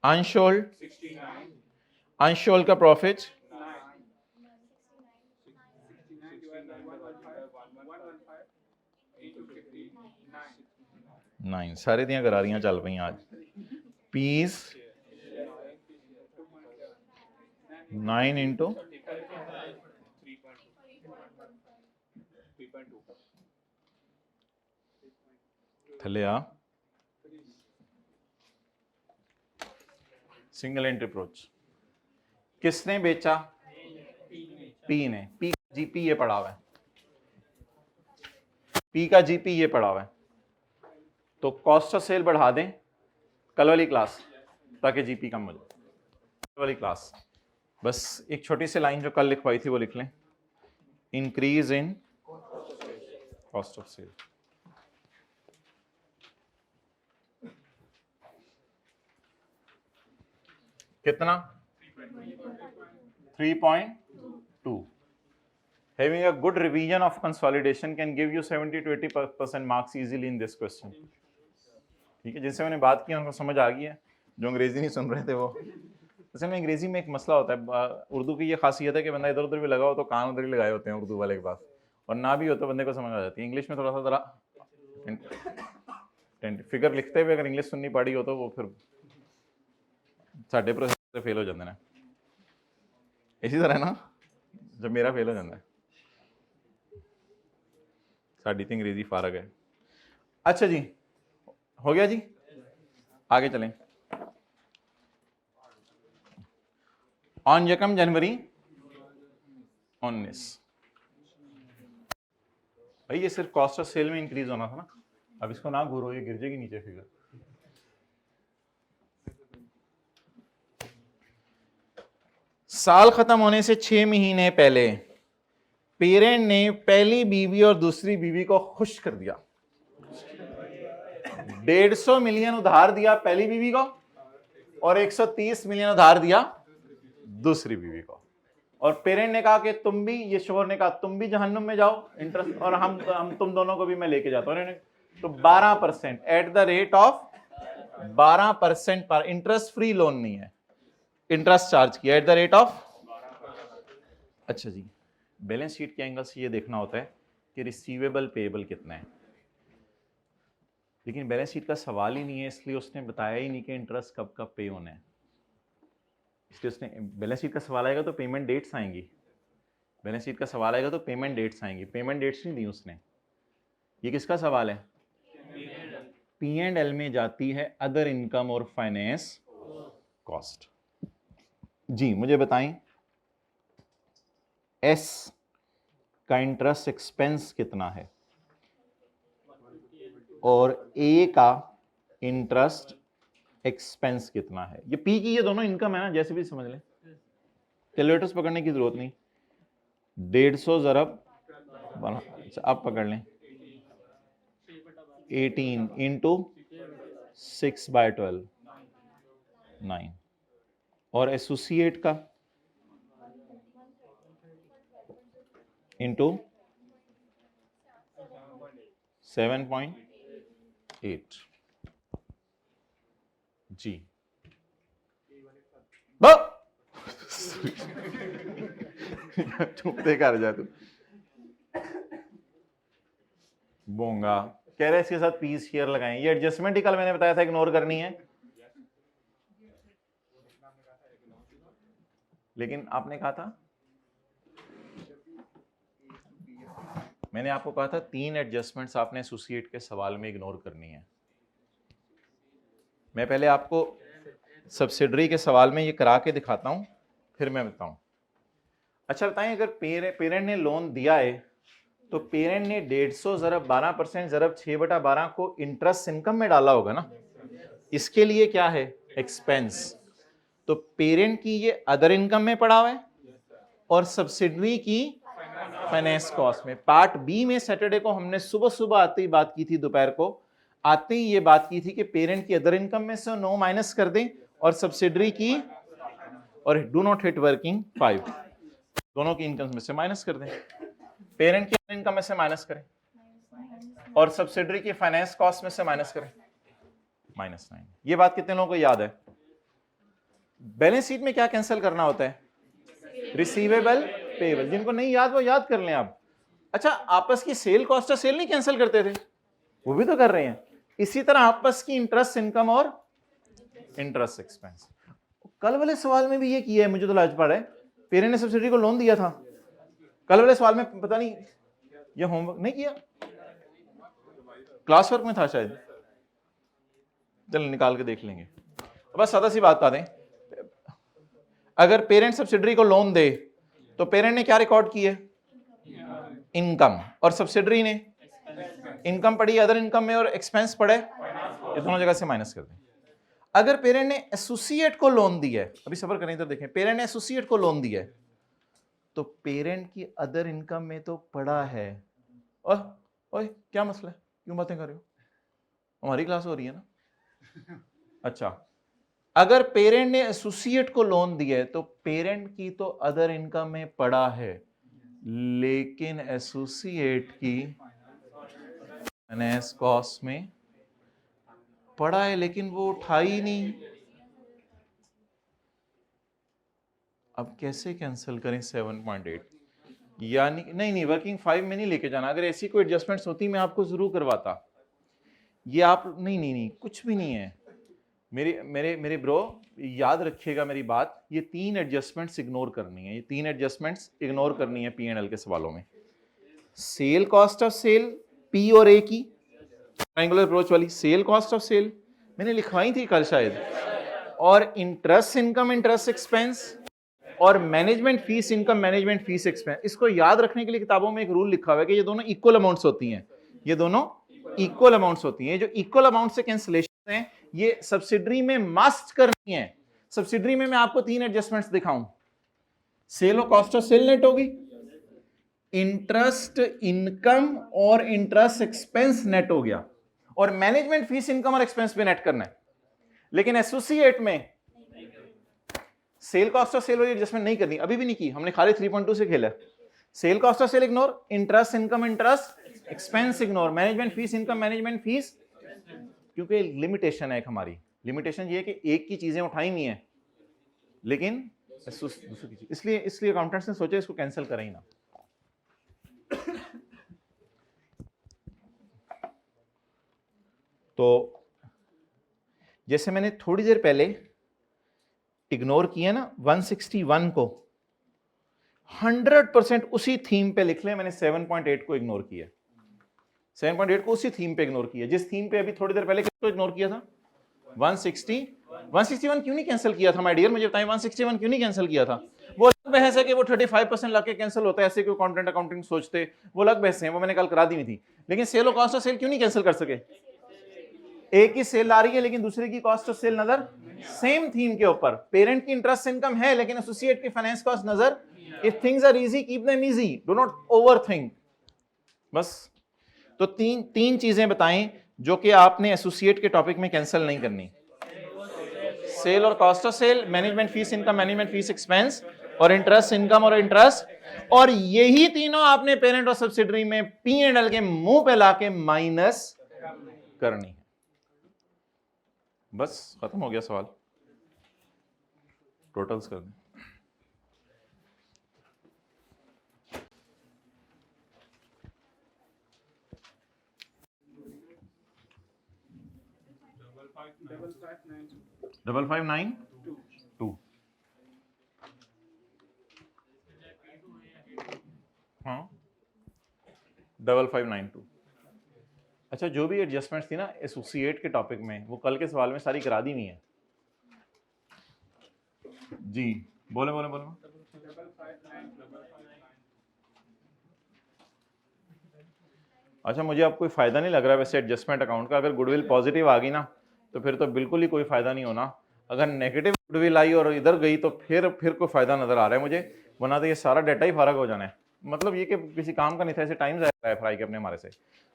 अनसोल्ड, अनसोल्ड का प्रॉफिट 9। सारे दियां करारियां चल पई आज। पीस 9 इंटू थले आ सिंगल एंट्री अप्रोच। किसने बेचा? पी ने। पी का जीपी ये पड़ा हुआ है, पी का जीपी ये पड़ा हुआ है, तो कॉस्ट ऑफ सेल बढ़ा दें कल वाली क्लास ताकि जीपी कम हो जाए। कल वाली क्लास बस एक छोटी सी लाइन जो कल लिखवाई थी वो लिख लें, increase in cost of sale. कितना? 3.2। Having a good revision of consolidation can give you 70 to 80% marks easily in this question. ठीक है, जिनसे मैंने बात की उनको समझ आ गई है, जो अंग्रेजी नहीं सुन रहे थे वो। असल में अंग्रेजी में एक मसला होता है, उर्दू की ये खासियत है कि बंदा इधर उधर भी लगा हो तो कान उधर ही लगाए होते हैं उर्दू वाले के पास, और ना भी हो तो बंदे को समझ आ जाती है। इंग्लिश में थोड़ा सा जरा फिगर लिखते हुए अगर इंग्लिश सुननी पड़ी हो तो वो फिर साढ़े प्रोसेस से फेल हो जाते हैं। इसी तरह ना जब मेरा फेल हो जाता है, साड़ी तो अंग्रेजी फारग है। अच्छा जी हो गया जी, आगे चलें। ऑन 1 जनवरी 19, भाई ये सिर्फ कॉस्ट ऑफ सेल में इंक्रीज होना था ना, अब इसको ना घूरो, ये गिर जाएगी नीचे फिगर। साल खत्म होने से 6 महीने पहले पेरेंट ने पहली बीवी और दूसरी बीवी को खुश कर दिया, 150 मिलियन उधार दिया पहली बीवी को और 130 मिलियन उधार दिया दूसरी बीवी को, और पेरेंट ने कहा कि तुम भी, ये शोहर ने कहा तुम भी जहन्नुम में जाओ इंटरेस्ट, और हम तुम दोनों को भी मैं लेके जाता हूं। तो 12% एट द रेट ऑफ 12% पर, इंटरेस्ट फ्री लोन नहीं है, इंटरेस्ट चार्ज किया एट द रेट ऑफ। अच्छा जी, बैलेंस शीट के एंगल से ये देखना होता है कि रिसीवेबल पेएबल कितना है, लेकिन बैलेंस शीट का सवाल ही नहीं है, इसलिए उसने बताया ही नहीं कि इंटरेस्ट कब कब पे होना है। इसलिए उसने, बैलेंस शीट का सवाल आएगा तो पेमेंट डेट्स आएंगी, बैलेंस शीट का सवाल आएगा तो पेमेंट डेट्स आएंगी, पेमेंट डेट्स नहीं दी उसने। ये किसका सवाल है? P&L में जाती है अदर इनकम और फाइनेंस कॉस्ट। जी मुझे बताएं, S का इंटरेस्ट एक्सपेंस कितना है और A का इंटरेस्ट एक्सपेंस कितना है? ये P की ये दोनों इनकम है ना, जैसे भी समझ लें, कैलकुलेटर्स पकड़ने की जरूरत नहीं। 150 ज़रब बना, अच्छा अब पकड़ लें 18 इंटू 6/12 9, और एसोसिएट का इंटू 7.8 जी। चुप कर जा तू, बोंगा कह रहे इसके साथ पीस शेयर लगाएं। ये एडजस्टमेंट ही कल मैंने बताया था इग्नोर करनी है, लेकिन आपने कहा था, मैंने आपको कहा था 3 एडजस्टमेंट्स आपने एसोसिएट के सवाल में इग्नोर करनी है। मैं पहले आपको सब्सिडरी के सवाल में ये करा के दिखाता हूं, फिर मैं बताऊं। अच्छा बताएं, अगर पेरेंट ने लोन दिया है तो पेरेंट ने 150 ज़रब 12% ज़रब 6/12 को इंटरेस्ट इनकम में डाला होगा ना, इसके लिए क्या है एक्सपेंस, तो पेरेंट की ये अदर इनकम में पड़ा हुआ है और सब्सिडरी की फाइनेंस कॉस्ट में। पार्ट बी में सैटरडे को हमने सुबह सुबह आते ही बात की थी, दोपहर को आते ही ये बात की थी कि पेरेंट की अदर इनकम में से 9 माइनस कर दें और सब्सिडरी की, और डू नॉट हिट वर्किंग 5, दोनों की इनकम में से माइनस कर दें। पेरेंट की इनकम में से माइनस करें और सब्सिडरी की फाइनेंस कॉस्ट में से माइनस करें -9। ये बात कितने लोगों को याद है? बैलेंस शीट में क्या कैंसिल करना होता है? Receivable payable. जिनको नहीं याद वो याद कर लें आप। अच्छा, आपस की सेल कॉस्ट ऑफ सेल नहीं कैंसिल करते थे, वो भी तो कर रहे हैं। इसी तरह आपस की इंटरेस्ट इनकम और इंटरेस्ट एक्सपेंस। कल वाले सवाल में भी ये किया है, मुझे तो लाज पड़ है। पेरेंट ने सब्सिडी को लोन दिया था, कल वाले सवाल में पता नहीं ये होमवर्क नहीं किया, क्लास वर्क में था शायद, चल निकाल के देख लेंगे। बस सादा सी बात बता दें, अगर पेरेंट सब्सिडरी को लोन दे तो पेरेंट ने क्या रिकॉर्ड की है? इनकम, और सब्सिडरी ने इनकम पड़ी अदर इनकम में और एक्सपेंस पड़े, ये दोनों जगह से माइनस कर दें। अगर पेरेंट ने एसोसिएट को लोन दिया है, अभी सफर करें तो देखें, पेरेंट ने एसोसिएट को लोन दिया है तो पेरेंट की अदर इनकम में तो पड़ा है। ओए क्या मसला है, क्यों बातें कर रहे हो, हमारी क्लास हो रही है ना। अच्छा, अगर पेरेंट ने एसोसिएट को लोन दिया है तो पेरेंट की तो अदर इनकम में पड़ा है, लेकिन एसोसिएट की फाइनेंस कॉस्ट में पड़ा है, लेकिन वो उठाई ही नहीं। अब कैसे कैंसिल करें 7.8? यानी नहीं वर्किंग 5 में नहीं लेके जाना। अगर ऐसी कोई एडजस्टमेंट्स होती मैं आपको जरूर करवाता। ये आप नहीं कुछ भी नहीं है। मेरे ब्रो याद रखिएगा मेरी बात, ये 3 एडजस्टमेंट्स इग्नोर करनी है, ये 3 एडजस्टमेंट्स इग्नोर करनी है P&L के सवालों में। Sale cost of sale P और A की ट्रायंगुलर अप्रोच वाली सेल कॉस्ट ऑफ सेल मैंने लिखवाई थी कल शायद, और इंटरेस्ट इनकम इंटरेस्ट एक्सपेंस, और management fees income management fees expense. इसको याद रखने के लिए किताबों में एक रूल लिखा हुआ है कि ये दोनों इक्वल अमाउंट्स होती हैं, ये दोनों इक्वल अमाउंट्स होती हैं। जो इक्वल अमाउंट से कैंसिलेशन है ये सब्सिडरी में मस्ट करनी है। सब्सिडरी में मैं आपको 3 एडजस्टमेंट्स दिखाऊं। सेल और कॉस्ट ऑफ सेल नेट होगी, इंटरेस्ट इनकम और इंटरेस्ट एक्सपेंस नेट हो गया, और मैनेजमेंट फीस इनकम और एक्सपेंस भी नेट करना है। लेकिन एसोसिएट में सेल कॉस्ट ऑफ सेल वाली एडजस्टमेंट नहीं करनी, अभी भी नहीं की हमने, खाली 3.2 से खेला। Sale cost of sale ignore, interest income interest expense ignore, management fees income management fees, क्योंकि लिमिटेशन है एक हमारी। लिमिटेशन ये है कि एक की चीजें उठाई नहीं है लेकिन दूसरी की, इसलिए अकाउंटेंट्स ने सोचा इसको कैंसिल करें ही ना। तो जैसे मैंने थोड़ी देर पहले इग्नोर किया ना 161 को, 100% उसी थीम पे लिख लें। मैंने 7.8 को इग्नोर किया, 7.8 को उसी थीम पे इग्नोर किया जिस थीम पे अभी थोड़ी देर पहले किसको इग्नोर किया था? 161 क्यों नहीं कैंसिल किया था माय डियर, मुझे बताएं 161 क्यों नहीं कैंसिल किया था? वो अलग बहस है कि वो 35% लाके कैंसिल होता है, ऐसे क्यों कंटेंट अकाउंटिंग सोचते, वो अलग बहस है, वो मैंने कल करा दी थी। लेकिन सेल और कॉस्ट ऑफ सेल क्यों नहीं कैंसिल कर सके? एक ही सेल आ रही है लेकिन दूसरे की कॉस्ट ऑफ सेल नजर सेम थीम के ऊपर, पेरेंट की इंटरेस्ट इनकम है लेकिन एसोसिएट की फाइनेंस कॉस्ट नजर, if things are easy keep them easy, do not overthink. बस तो तीन चीजें बताएं जो कि आपने एसोसिएट के टॉपिक में कैंसिल नहीं करनी, सेल और cost of sale, management fees income, management fees expense, और इंटरेस्ट इनकम और इंटरेस्ट, और यही तीनों आपने पेरेंट और सब्सिडरी में P&L के मुंह पे लाके माइनस करनी है। बस खत्म हो गया सवाल, टोटल्स कर दें। डबल 592 हाँ 5592। अच्छा, जो भी एडजस्टमेंट्स थी ना एसोसिएट के टॉपिक में, वो कल के सवाल में सारी करा दी हुई है जी। बोले बोले बोले। अच्छा, मुझे अब कोई फायदा नहीं लग रहा वैसे एडजस्टमेंट अकाउंट का। अगर गुडविल पॉजिटिव आ गई ना तो फिर तो बिल्कुल ही कोई फायदा नहीं होना। अगर नेगेटिव गुडविल आई और इधर गई तो फिर कोई फायदा नजर आ रहा है मुझे, वरना तो ये सारा डाटा ही फर्क हो जाना है। मतलब ये कि किसी काम का नहीं था, ऐसे टाइम जाया है फ्राई के अपने हमारे से।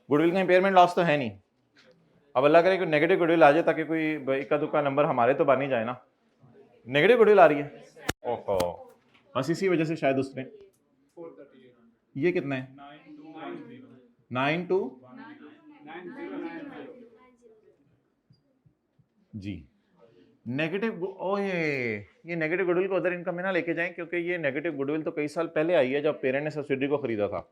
गुडविल का इंपेयरमेंट लॉस तो है नहीं, अब अल्लाह करे कोई नेगेटिव गुडविल आ जाए ताकि कोई इक्का दुक्का नंबर हमारे तो बन ही जाए ना। नेगेटिव गुडविल आ रही है, ओहो, बस इसी वजह से शायद उसने ये कितना है 92 जी नेगेटिव। ओ ये नेगेटिव गुडविल को अदर इनकम में ना लेके जाएं, क्योंकि ये नेगेटिव गुडविल तो कई साल पहले आई है जब पेरेंट ने सब्सिडी को खरीदा था।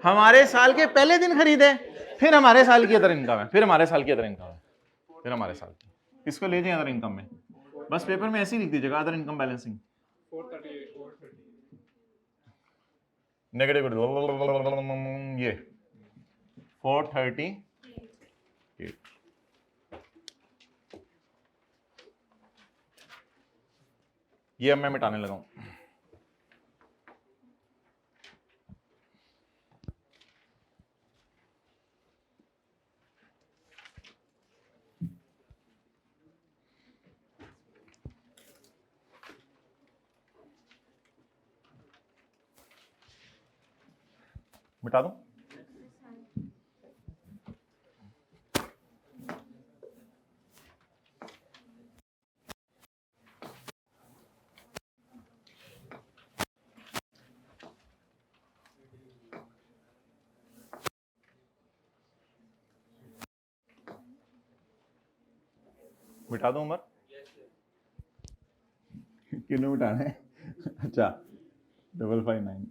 हमारे साल के पहले दिन खरीदे, फिर हमारे साल की अदर इनकम है, फिर हमारे साल की अदर इनकम है, फिर हमारे साल की। इसको ले जाएं अदर इनकम में, बस पेपर में ऐसे ही लिख दीजिएगा other income balancing negative goodwill, ये 438 ये अब मैं मिटाने लगा हूं। मिटा दूं? मिटा दूं उमर? किलो मिटाना है? अच्छा 559।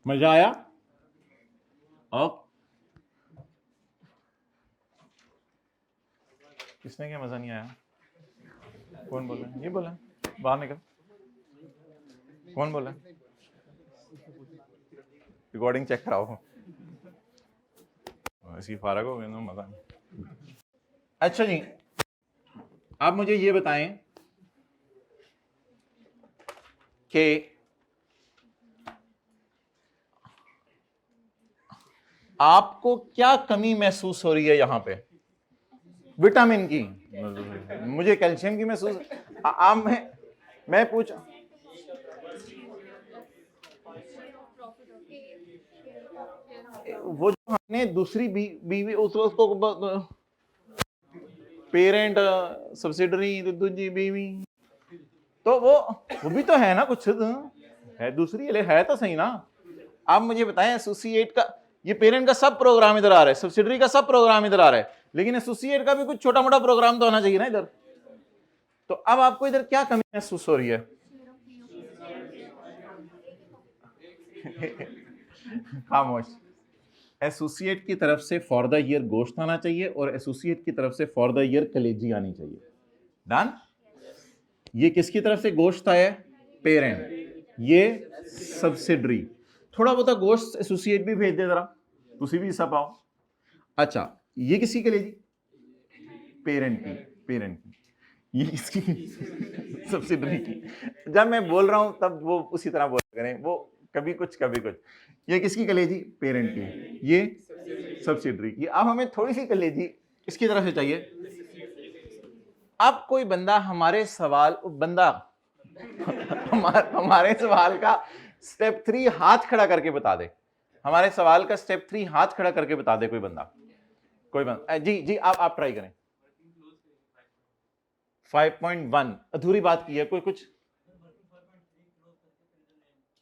मजा आया? और किसने क्या मजा नहीं आया? कौन बोला? ये बोला बाहर निकल। कौन बोला? रिकॉर्डिंग चेक कराओ, ऐसी फारग हो गए तो मजा नहीं। अच्छा जी, आप मुझे ये बताएं कि आपको क्या कमी महसूस हो रही है यहां पे? विटामिन की, मुझे कैल्शियम की महसूस। आप मैं पूछ, वो जो हमने दूसरी बीवी उसको पेरेंट सब्सिडरी दूसरी बीवी, तो वो भी तो है ना, कुछ है दूसरी है तो सही ना। आप मुझे बताएं एसोसिएट का ये पेरेंट का सब प्रोग्राम इधर आ रहा है, सब्सिडरी का सब प्रोग्राम इधर आ रहा है, लेकिन एसोसिएट का भी कुछ छोटा मोटा प्रोग्राम तो होना चाहिए ना इधर। तो अब आपको इधर क्या कमी महसूस हो रही है? खामोश। एसोसिएट की तरफ से फॉर द ईयर गोश्त आना चाहिए और एसोसिएट की तरफ से फॉर द ईयर कलेजी आनी चाहिए। डन? ये किसकी तरफ से गोश्त आया? पेरेंट, ये सब्सिडरी। थोड़ा बहुत गोश्त एसोसिएट भी भेज दे जरा, तुसी भी हिस्सा पाओ। अच्छा, ये किसकी कलेजी? पेरेंट की, पेरेंट की। ये किसकी? सब्सिडरी की। जब मैं बोल रहा हूं तब वो उसी तरह बोल करें, वो कभी कुछ कभी कुछ। ये किसकी कलेजी? पेरेंट की। ये सब्सिडरी की। अब हमें थोड़ी सी कलेजी इसकी तरफ से चाहिए। अब कोई बंदा हमारे सवाल हमारे सवाल का स्टेप 3 हाथ खड़ा करके बता दे। हमारे सवाल का स्टेप 3 हाथ खड़ा करके बता दे कोई बंदा। जी जी, आप ट्राई करें। 5.1 अधूरी बात की है कोई कुछ।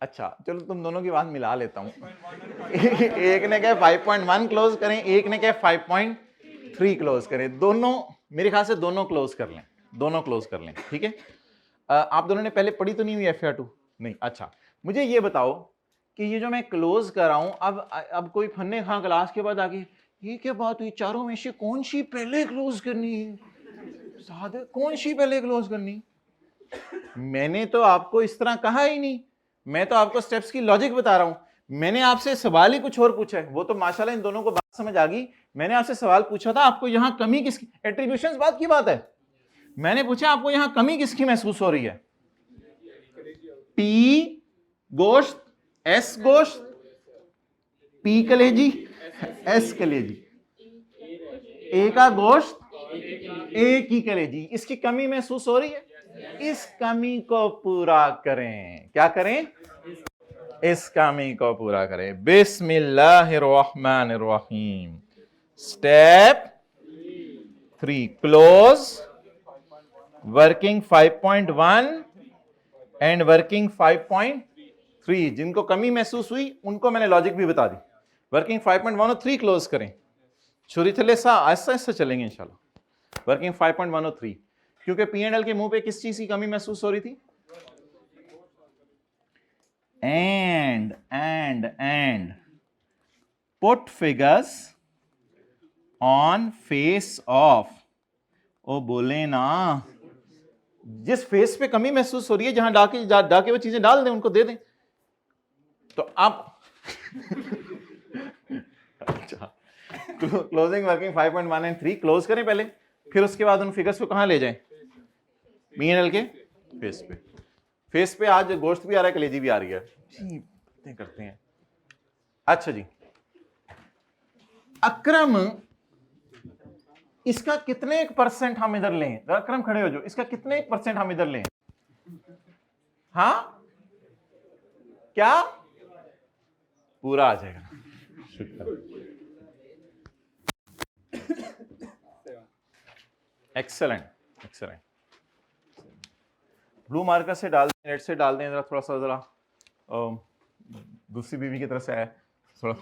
अच्छा चलो तुम दोनों की बात मिला लेता हूं। एक ने कहा 5.1 क्लोज करें, एक ने कहा 5.3 क्लोज करें। दोनों मेरे ख्याल से दोनों क्लोज कर लें, दोनों क्लोज कर लें, ठीक है। आप दोनों ने पहले पढ़ी तो नहीं हुई FR2? नहीं। अच्छा मुझे ये बताओ कि ये जो मैं क्लोज कर रहा हूं, अब कोई फन्ने खां क्लास के बाद आके ये क्या बात हुई, चारों में से कौन सी पहले क्लोज करनी है, सादे कौन सी पहले क्लोज करनी? मैंने तो आपको इस तरह कहा ही नहीं, मैं तो आपको स्टेप्स की लॉजिक बता रहा हूं। मैंने आपसे सवाल ही कुछ और पूछा है। वो तो माशाल्लाह इन दोनों को बात समझ आ गई। मैंने आपसे सवाल पूछा था आपको यहां कमी किसकी, एट्रीब्यूशंस बात की बात है। मैंने पूछा आपको यहां कमी किसकी महसूस हो रही है? P गोश्त, S गोश्त, P कलेजी, S कलेजी, A का गोश्त, A की कलेजी, इसकी कमी महसूस हो रही है। इस कमी को पूरा करें। क्या करें? इस कमी को पूरा करें। बिस्मिल्लाहिर्रहमानिर्रहीम। Step 3 close working 5.1 and working 5.3। जिनको कमी महसूस हुई उनको मैंने लॉजिक भी बता दी। वर्किंग 5.1 और 3 क्लोज करें। छुरी थले सा ऐसा ऐसा चलेंगे इंशाल्लाह। वर्किंग 5.1 और 3, क्योंकि P&L के मुंह पे किस चीज की कमी महसूस हो रही थी? And put figures on face of. ओ बोले ना, जिस फेस पे कमी महसूस हो रही है, जहां डाके वो चीजें डाल दें, उनको दे दें। तो आप अच्छा क्लोजिंग वर्किंग 5.1 एंड 3 क्लोज करें पहले, फिर उसके बाद उन फिगर्स को कहां ले जाएं? P&L के फेस पे। फेस पे आज गोश्त भी आ रहा है, कलेजी भी आ रही है, करते हैं। अच्छा जी, अक्रम इसका कितने % हम इधर लें? अक्रम खड़े हो जो, इसका कितने % हम इधर लें? हाँ क्या पूरा आ जाएगा? Excellent excellent. ब्लू मार्कर से डाल दें, नेट से डाल दें, थोड़ा सा जरा दूसरी बीवी की तरफ से आया, थोड़ा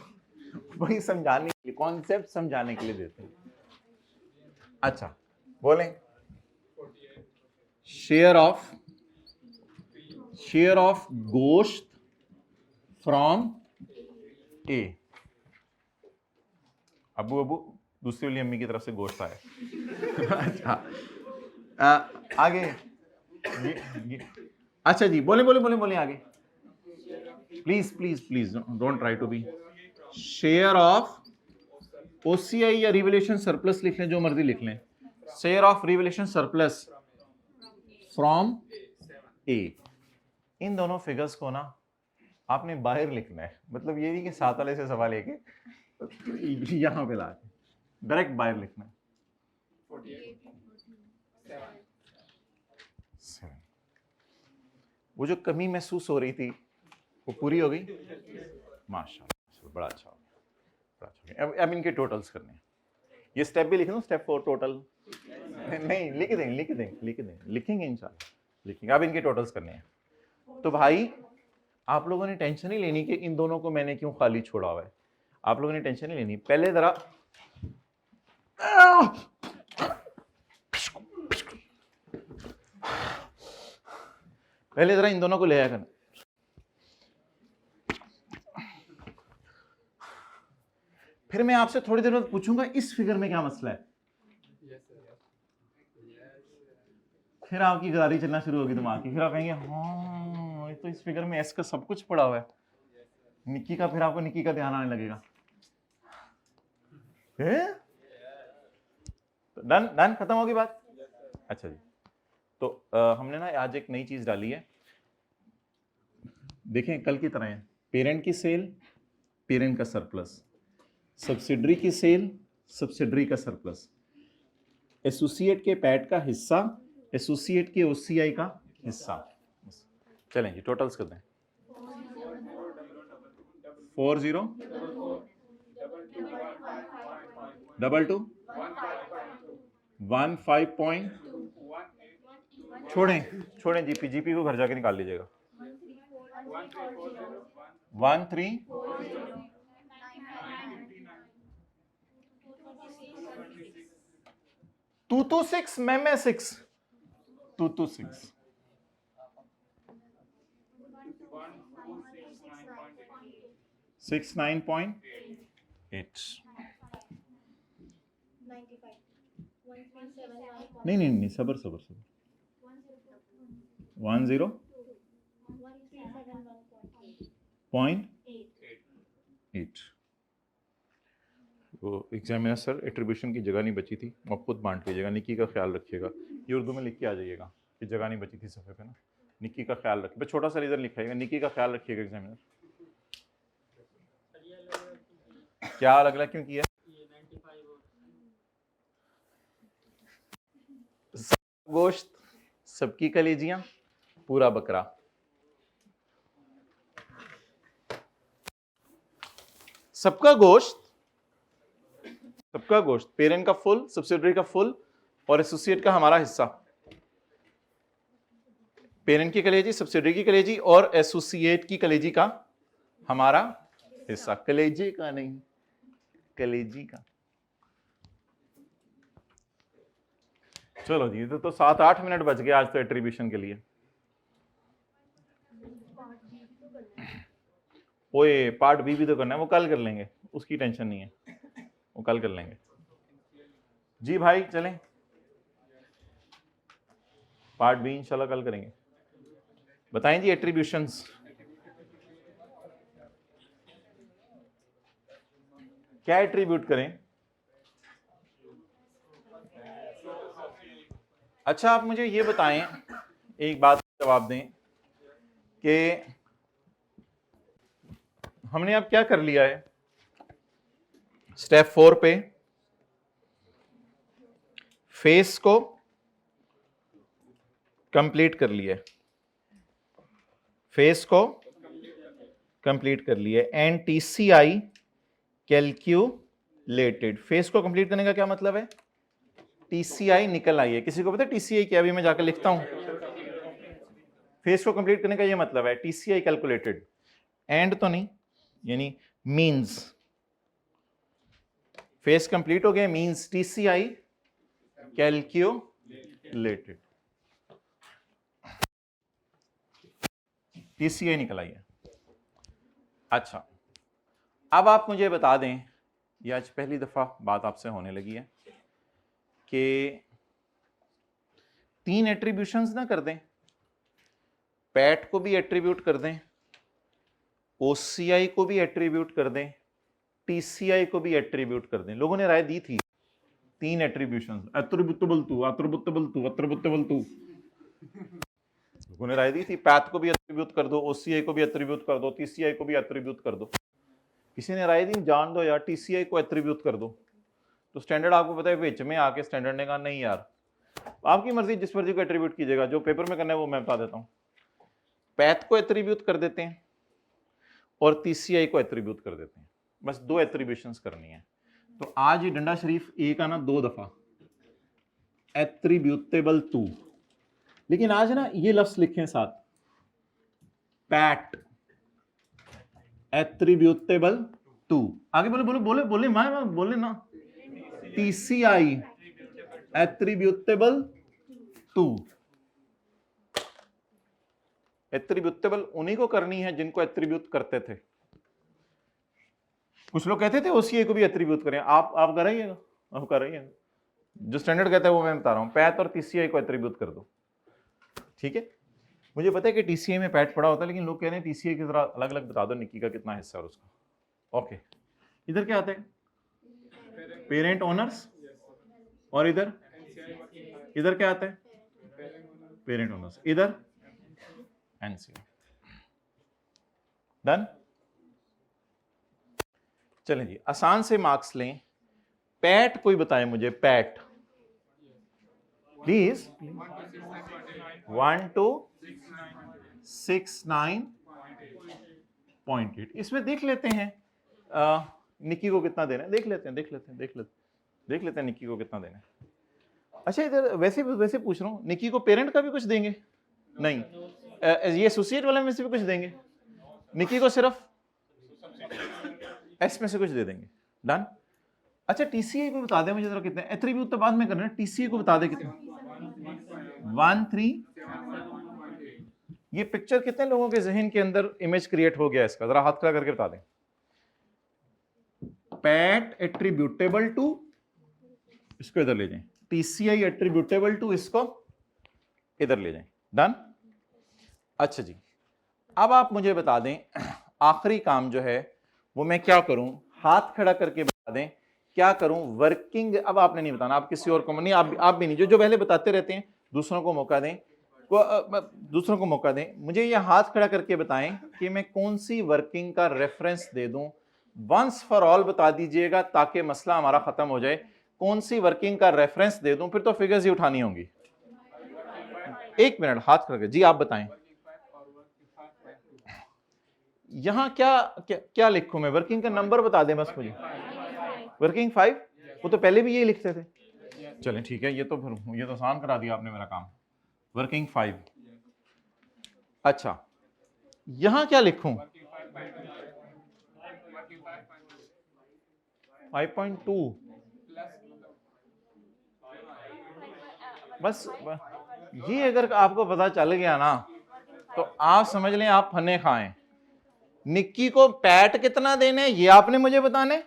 वही समझाने के लिए, कॉन्सेप्ट समझाने के लिए देते हैं। अच्छा बोलें। शेयर ऑफ गोश्त फ्रॉम ए। अबू दूसरी वाली अम्मी की तरफ से गोश्त आया। अच्छा आगे ये। अच्छा जी बोले आगे। Please don't try to be. Share of OCI या रिवैल्यूएशन सरप्लस लिख लें, जो मर्जी लिख लें। Share of revaluation surplus from a. इन दोनों फिगर्स को ना आपने बाहर लिखना है, मतलब ये नहीं कि साथ वाले से सवाल लेके यहां पे ला डायरेक्ट बाहर लिखना है। 7 वो जो कमी महसूस हो रही थी वो पूरी हो गई, माशाल्लाह, बड़ा अच्छा हो गया। अब इनके टोटल्स करने हैं। ये स्टेप भी लिख दूं, स्टेप 4 टोटल नहीं लिख दें लिखेंगे इंशाल्लाह, लिखेंगे। अब इनके टोटल्स करने हैं। तो भाई आप लोगों ने टेंशन नहीं लेनी कि इन दोनों को मैंने क्यों खाली छोड़ा हुआ है। आप लोगों ने टेंशन नहीं लेनी। पहले जरा इन दोनों को ले आया करना। फिर मैं आपसे थोड़ी देर बाद पूछूंगा इस फिगर में क्या मसला है। फिर आपकी गरारी चलना शुरू होगी दिमाग की। फिर आप कहेंगे हाँ ये तो इस फिगर में एस का सब कुछ पड़ा हुआ है, निक्की का। फिर आपको निक्की का ध्यान आने लगेगा। तो डन खत्म होगी बात। अच्छा जी, तो हमने ना आज एक नई चीज डाली है। देखें कल की तरह है। पेरेंट की सेल, पेरेंट का सरप्लस, सब्सिडरी की सेल, सब्सिडरी का सरप्लस। एसोसिएट के पैट का हिस्सा, एसोसिएट के ओसीआई का हिस्सा। चलें जी टोटल्स करते हैं। 40 22 15 पॉइंट, छोड़ें जीपी को घर जाके निकाल लीजिएगा। 13 226 मैं 6 226 69.8। नहीं सबर 10.8। तो एग्जामिनर सर एट्रीब्यूशन की जगह नहीं बची थी, आप खुद बांट लीजिएगा, निक्की का ख्याल रखिएगा। ये उर्दू में लिख के आ जाइएगा कि जगह नहीं बची थी सफ़े पे ना, निक्की का ख्याल रखिए। छोटा सा इधर लिखाइएगा, निक्की का ख्याल रखिएगा एग्जामिनर। क्या अलग अलग क्यों किया? गोश्त, सबकी कलेजियां, पूरा बकरा। सबका गोश्त, पेरेंट का फुल, सब्सिडरी का फुल और एसोसिएट का हमारा हिस्सा। पेरेंट की कलेजी, सब्सिडरी की कलेजी और एसोसिएट की कलेजी का हमारा हिस्सा। कलेजे का नहीं, कलेजी का। चलो जी, तो 7-8 मिनट बच गए आज तो एट्रीब्यूशन के लिए। ओए पार्ट बी भी तो करना है, वो कल कर लेंगे, उसकी टेंशन नहीं है, वो कल कर लेंगे। जी भाई चलें, पार्ट बी इंशाल्लाह कल करेंगे। बताएं जी एट्रीब्यूशंस क्या एट्रीब्यूट करें। अच्छा आप मुझे ये बताएं, एक बात का जवाब दें कि हमने अब क्या कर लिया है स्टेप 4 पे, फेस को कंप्लीट कर लिया, फेस को कंप्लीट कर लिया एंड टीसीआई कैलकुलेटेड। फेस को कंप्लीट करने का क्या मतलब है? टीसीआई निकल आई है। किसी को पता है टीसीआई क्या? अभी मैं जाकर लिखता हूं। फेस को कंप्लीट करने का ये मतलब है टीसीआई कैलकुलेटेड, एंड तो नहीं, यानी मींस फेस कंप्लीट हो गया, मींस टीसीआई कैलकुलेटेड, टीसीआई निकल आई है। अच्छा अब आप मुझे बता दें, ये आज पहली दफा बात आपसे होने लगी है कि 3 एट्रीब्यूशंस ना कर दें, पैट को भी एट्रीब्यूट कर दें, ओसीआई को भी एट्रीब्यूट कर दें, टीसीआई को भी एट्रीब्यूट कर दें। लोगों ने राय दी थी 3 attributions, attributable to, attributable to, attributable to. लोगों ने राय दी थी पैथ को भी एट्रीब्यूट कर दो, ओसीआई को भी एट्रीब्यूट कर दो, टीसीआई को भी एट्रीब्यूट कर दो। किसी ने राय दी जान दो यार टीसीआई को एट्रीब्यूट कर दो, तो स्टैंडर्ड आपको पता है विच में आके स्टैंडर्ड ने कहा नहीं यार आपकी मर्जी, जिस मर्जी को एट्रीब्यूट कीजिएगा, जो पेपर में करना है वो मैं बता देता हूं। पैथ को एट्रीब्यूट कर देते हैं और टीसीआई को एट्रीब्यूट कर देते हैं, बस 2 एट्रीब्यूशंस करनी है। तो आज ये डंडा शरीफ एक आना 2 दफा, एट्रीब्यूटेबल टू, लेकिन आज ना ये लफ्ज लिखें साथ, पैट एट्रीब्यूटेबल टू। आगे बोले बोले बोले बोले मैं बोले ना, टीसीआई एट्रीब्यूटेबल टू। एट्रीब्यूटेबल उन्हीं को करनी है जिनको एट्रीब्यूट करते थे। कुछ लोग कहते थे ओसीआई को भी एट्रीब्यूट करें, आप कर रही है, आप कर रही है, जो स्टैंडर्ड कहता है वो मैं बता रहा हूं, पैथ और टीसीआई को एट्रीब्यूट कर दो। ठीक है, मुझे पता है कि टीसीआई में पैट पड़ा होता है, लेकिन लोग कह रहे हैं टीसीआई की जरा अलग अलग बता दो, निक्की का कितना हिस्सा है उसका। ओके, इधर क्या आता है? पेरेंट ओनर्स, और इधर क्या आता है? पेरेंट ओनर्स, इधर एनसीआई। डन। चलें जी, आसान से मार्क्स लें। पैट कोई बताए मुझे, पैट प्लीज 1269.8। इसमें देख लेते हैं निक्की को कितना देना है, देख लेते हैं निक्की को कितना देना है। अच्छा इधर वैसे पूछ रहा हूँ, निक्की को पेरेंट का भी कुछ देंगे? नहीं। ये एसोसिएट वाले में से भी कुछ देंगे? निक्की को सिर्फ एस में से कुछ दे देंगे। डन। अच्छा टीसीए को बता दे मुझे जरा कितने, एट्रीब्यूट तो बाद में करना है, टीसीए को बता दे कितने। 13। ये पिक्चर कितने लोगों के जहन के अंदर इमेज क्रिएट हो गया इसका, जरा हाथ खड़ा करके बता दें। पैट एट्रीब्यूटेबल टू, इसको इधर ले जाएं, टीसीआई एट्रीब्यूटेबल टू, इसको इधर ले जाएं। डन। अच्छा जी, अब आप मुझे बता दें आखिरी काम जो है वो मैं क्या करूं, हाथ खड़ा करके बता दें क्या करूं। वर्किंग अब आपने नहीं बताना, आप किसी और को नहीं, आप भी नहीं, जो पहले बताते रहते हैं, दूसरों को मौका दें, मुझे ये हाथ खड़ा करके बताएं कि मैं कौन सी वर्किंग का रेफरेंस दे दूं। वंस फॉर ऑल बता दीजिएगा ताकि मसला हमारा खत्म हो जाए। कौन सी वर्किंग का रेफरेंस दे दूं, फिर तो फिगर्स ही उठानी होंगी। एक मिनट हाथ खड़ा करके जी आप बताएं यहां क्या लिखूं मैं, वर्किंग का नंबर बता दें बस मुझे। वर्किंग 5, वो तो पहले भी यही लिखते थे। चलें ठीक है, ये तो आसान करा दिया आपने मेरा काम। वर्किंग 5। अच्छा यहां क्या लिखूं? 5.2 बस। ये अगर आपको पता चल गया ना तो आप समझ लें आप फने खाएं। निक्की को पैट कितना देने ये आपने मुझे बताने,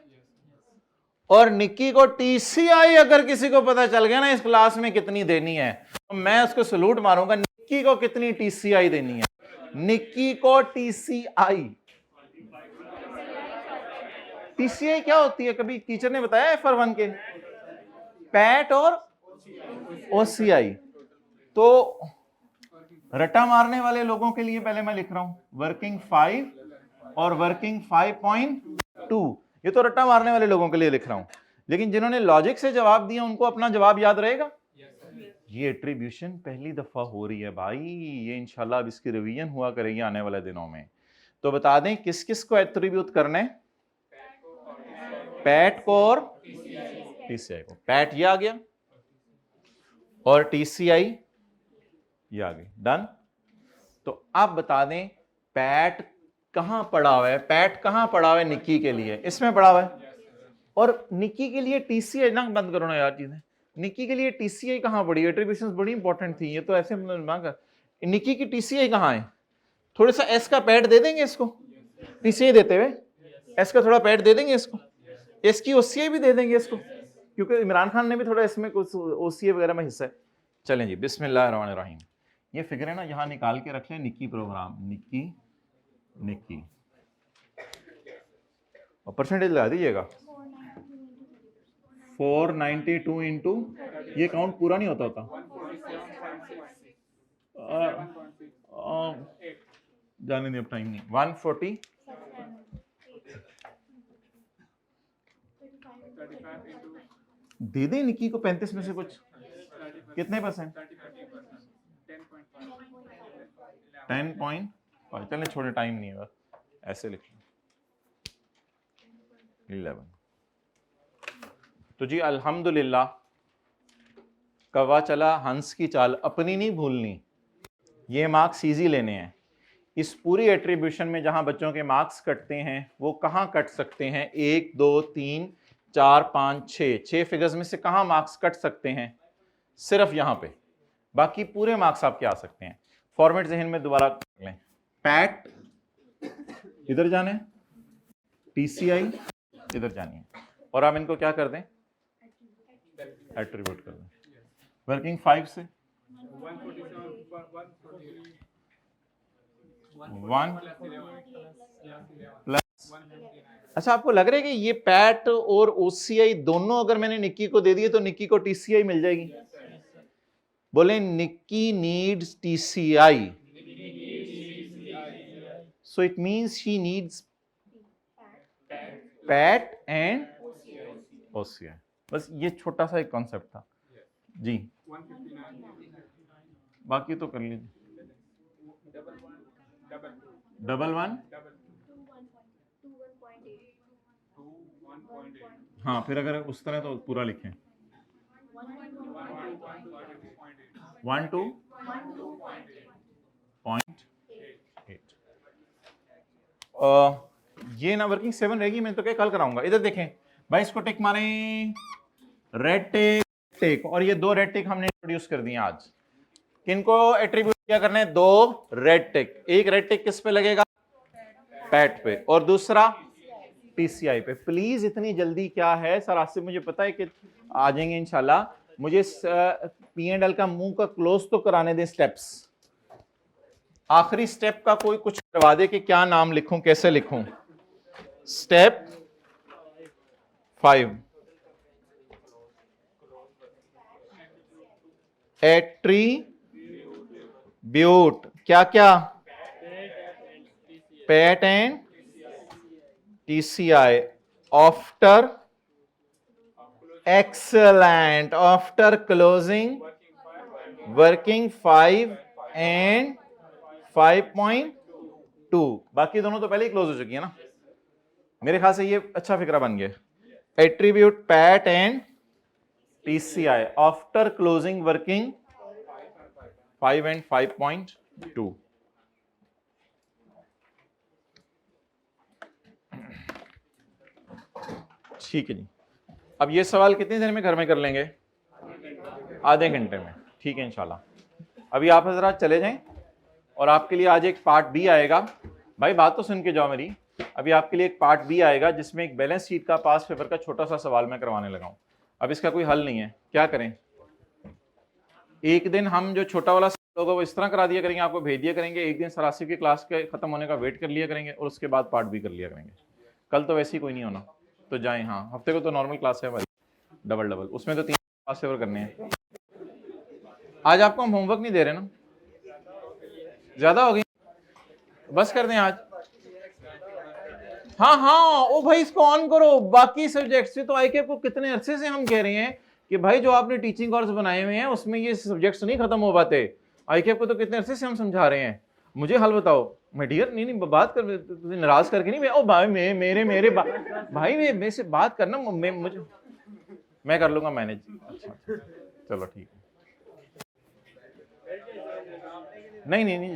और निक्की को टीसीआई अगर किसी को पता चल गया ना इस क्लास में कितनी देनी है तो मैं उसको सलूट मारूंगा। निक्की को कितनी टीसीआई देनी है? निक्की को टीसीआई क्या होती है, कभी टीचर ने बताया FR1 के? पैट और ओसीआई। तो रट्टा मारने वाले लोगों के लिए पहले मैं लिख रहा हूं वर्किंग 5 और वर्किंग 5.2, ये तो रट्टा मारने वाले लोगों के लिए लिख रहा हूं, लेकिन जिन्होंने लॉजिक से जवाब दिया उनको अपना जवाब याद रहेगा। ये एट्रीब्यूशन पहली दफा हो रही है भाई, ये इंशाल्लाह अब इसकी रिवीजन हुआ करेगी आने वाले दिनों में। तो बता दें किस किस को एट्रीब्यूट करने, पैट को और टीसीआई को। पैट ये आ गया और टीसीआई ये आ गई। डन। तो आप बता दें पैट कहां पड़ा हुआ है, पैट कहां पड़ा हुआ है निक्की के लिए, इसमें पड़ा हुआ है। और निक्की के लिए टीसीआई ना, बंद करो ना यार चीजें, निक्की के लिए टीसीआई कहां पड़ी है? एट्रीब्यूशंस बड़ी इंपॉर्टेंट थी, ये तो ऐसे निक्की की टीसीआई कहां है? थोड़ा सा एस का पैड दे देंगे इसको, टीसीआई देते हुए एस का थोड़ा पैड दे देंगे इसको, एस की ओसीआई भी दे देंगे इसको, क्योंकि इमरान खान ने भी थोड़ा इसमें कुछ ओसीआई वगैरह में हिस्सा है। चलें जी, बिस्मिल्लाहिर्रहमानिर्रहीम। ये फिगर है ना यहाँ निकाल के रख लें, निक्की प्रोग्राम, निक्की और परसेंटेज लगा दीजिएगा। 492 इंटू, ये काउंट पूरा नहीं होता जाने नहीं, अब टाइम नहीं। 140 दे दें निक्की को 35 में से कुछ, कितने %? 10.5। चलें छोड़े, टाइम नहीं है, बस ऐसे लिख 11। तो जी अल्हम्दुलिल्लाह कवा चला हंस की चाल, अपनी नहीं भूलनी, ये मार्क्स इजी लेने हैं। इस पूरी एट्रीब्यूशन में जहां बच्चों के मार्क्स कटते हैं वो कहां कट सकते हैं? 1 2 3 4 5 6 फिगर्स में से कहां मार्क्स कट सकते हैं? सिर्फ यहां पे, बाकी पूरे मार्क्स आपके आ सकते हैं। फॉर्मेट जहन में दोबारा लें, पैट इधर जाने, टीसीआई इधर जानी है, और आप इनको क्या कर दें? एट्रीब्यूट कर दें। वर्किंग 5 से 1 प्लस। अच्छा आपको लग रहा है कि ये पैट और ओसीआई दोनों अगर मैंने निक्की को दे दिए तो निक्की को टीसीआई मिल जाएगी? बोले Nikki needs TCI, so it means she needs PAT and OCI. बस ये छोटा सा एक कॉन्सेप्ट था जी। बाकी तो कर लीजिए। डबल वन, हाँ फिर अगर उस तरह तो पूरा लिखें। 1 to 0.8। ये ना वर्किंग 7 रहेगी, मैं तो क्या कल कराऊंगा। इधर देखें भाई, इसको टिक मारें, रेड टिक टिक, और ये 2 रेड टिक हमने इंट्रोड्यूस कर दिए आज। किनको एट्रीब्यूट क्या करने हैं? 2 रेड टिक। एक रेड टिक किस पे लगेगा? पैट पे, और दूसरा टीसीआई पे। प्लीज इतनी जल्दी क्या है सर आसिफ, मुझे पता है कि आ जाएंगे इंशाल्लाह, मुझे P&L का मुंह का क्लोज तो कराने दें। स्टेप्स, आखिरी स्टेप का कोई कुछ करवा दे कि क्या नाम लिखूं, कैसे लिखूं। स्टेप 5, एट्रीब्यूट क्या क्या? PAT and TCI after, excellent, after closing working 5 and 5.2। बाकी दोनों तो पहले ही क्लोज हो चुकी है ना, मेरे ख्याल से ये अच्छा फिक्रा बन गया। Attribute PAT and TCI after closing working 5 and 5.2। ठीक है जी। अब ये सवाल कितनी देर में घर में कर लेंगे? आधे घंटे में, ठीक है इंशाल्लाह। अभी आप हजरात चले जाएं, और आपके लिए आज एक पार्ट बी आएगा। भाई बात तो सुन के जाओ मेरी। अभी आपके लिए एक पार्ट बी आएगा जिसमें एक बैलेंस शीट का पास पेपर का छोटा सा सवाल मैं करवाने लगा हूं। अब इसका कोई हल नहीं है, क्या करें? एक दिन हम जो छोटा वाला होगा वो इस तरह करा दिया करेंगे, आपको भेज दिया करेंगे। एक दिन सरासी की क्लास के खत्म होने का वेट कर लिया करेंगे, और उसके बाद पार्ट बी कर लिया करेंगे। कल तो वैसे ही कोई नहीं होना, तो जाएं। हाँ, हफ्ते को तो नॉर्मल क्लास है हमारी, डबल डबल, उसमें तो 3 पास पेपर करने हैं। आज आपको हम होमवर्क नहीं दे रहे ना, ज्यादा हो गई, बस कर दें आज। हाँ हाँ, ओ भाई इसको ऑन करो। बाकी सब्जेक्ट से तो आईके को कितने अरसे से हम कह रहे हैं कि भाई जो आपने टीचिंग कोर्स बनाए हुए हैं उसमें ये सब्जेक्ट्स नहीं खत्म हो पाते। आईके को तो कितने अरसे से हम समझा रहे हैं। मुझे हल बताओ। मैं डियर नहीं नहीं बात कर, नाराज करके नहीं। ओ भाई मेरे भाई मेरे से बात करना, मुझे मैं कर लूंगा मैनेज। अच्छा चलो ठीक है। नहीं नहीं नहीं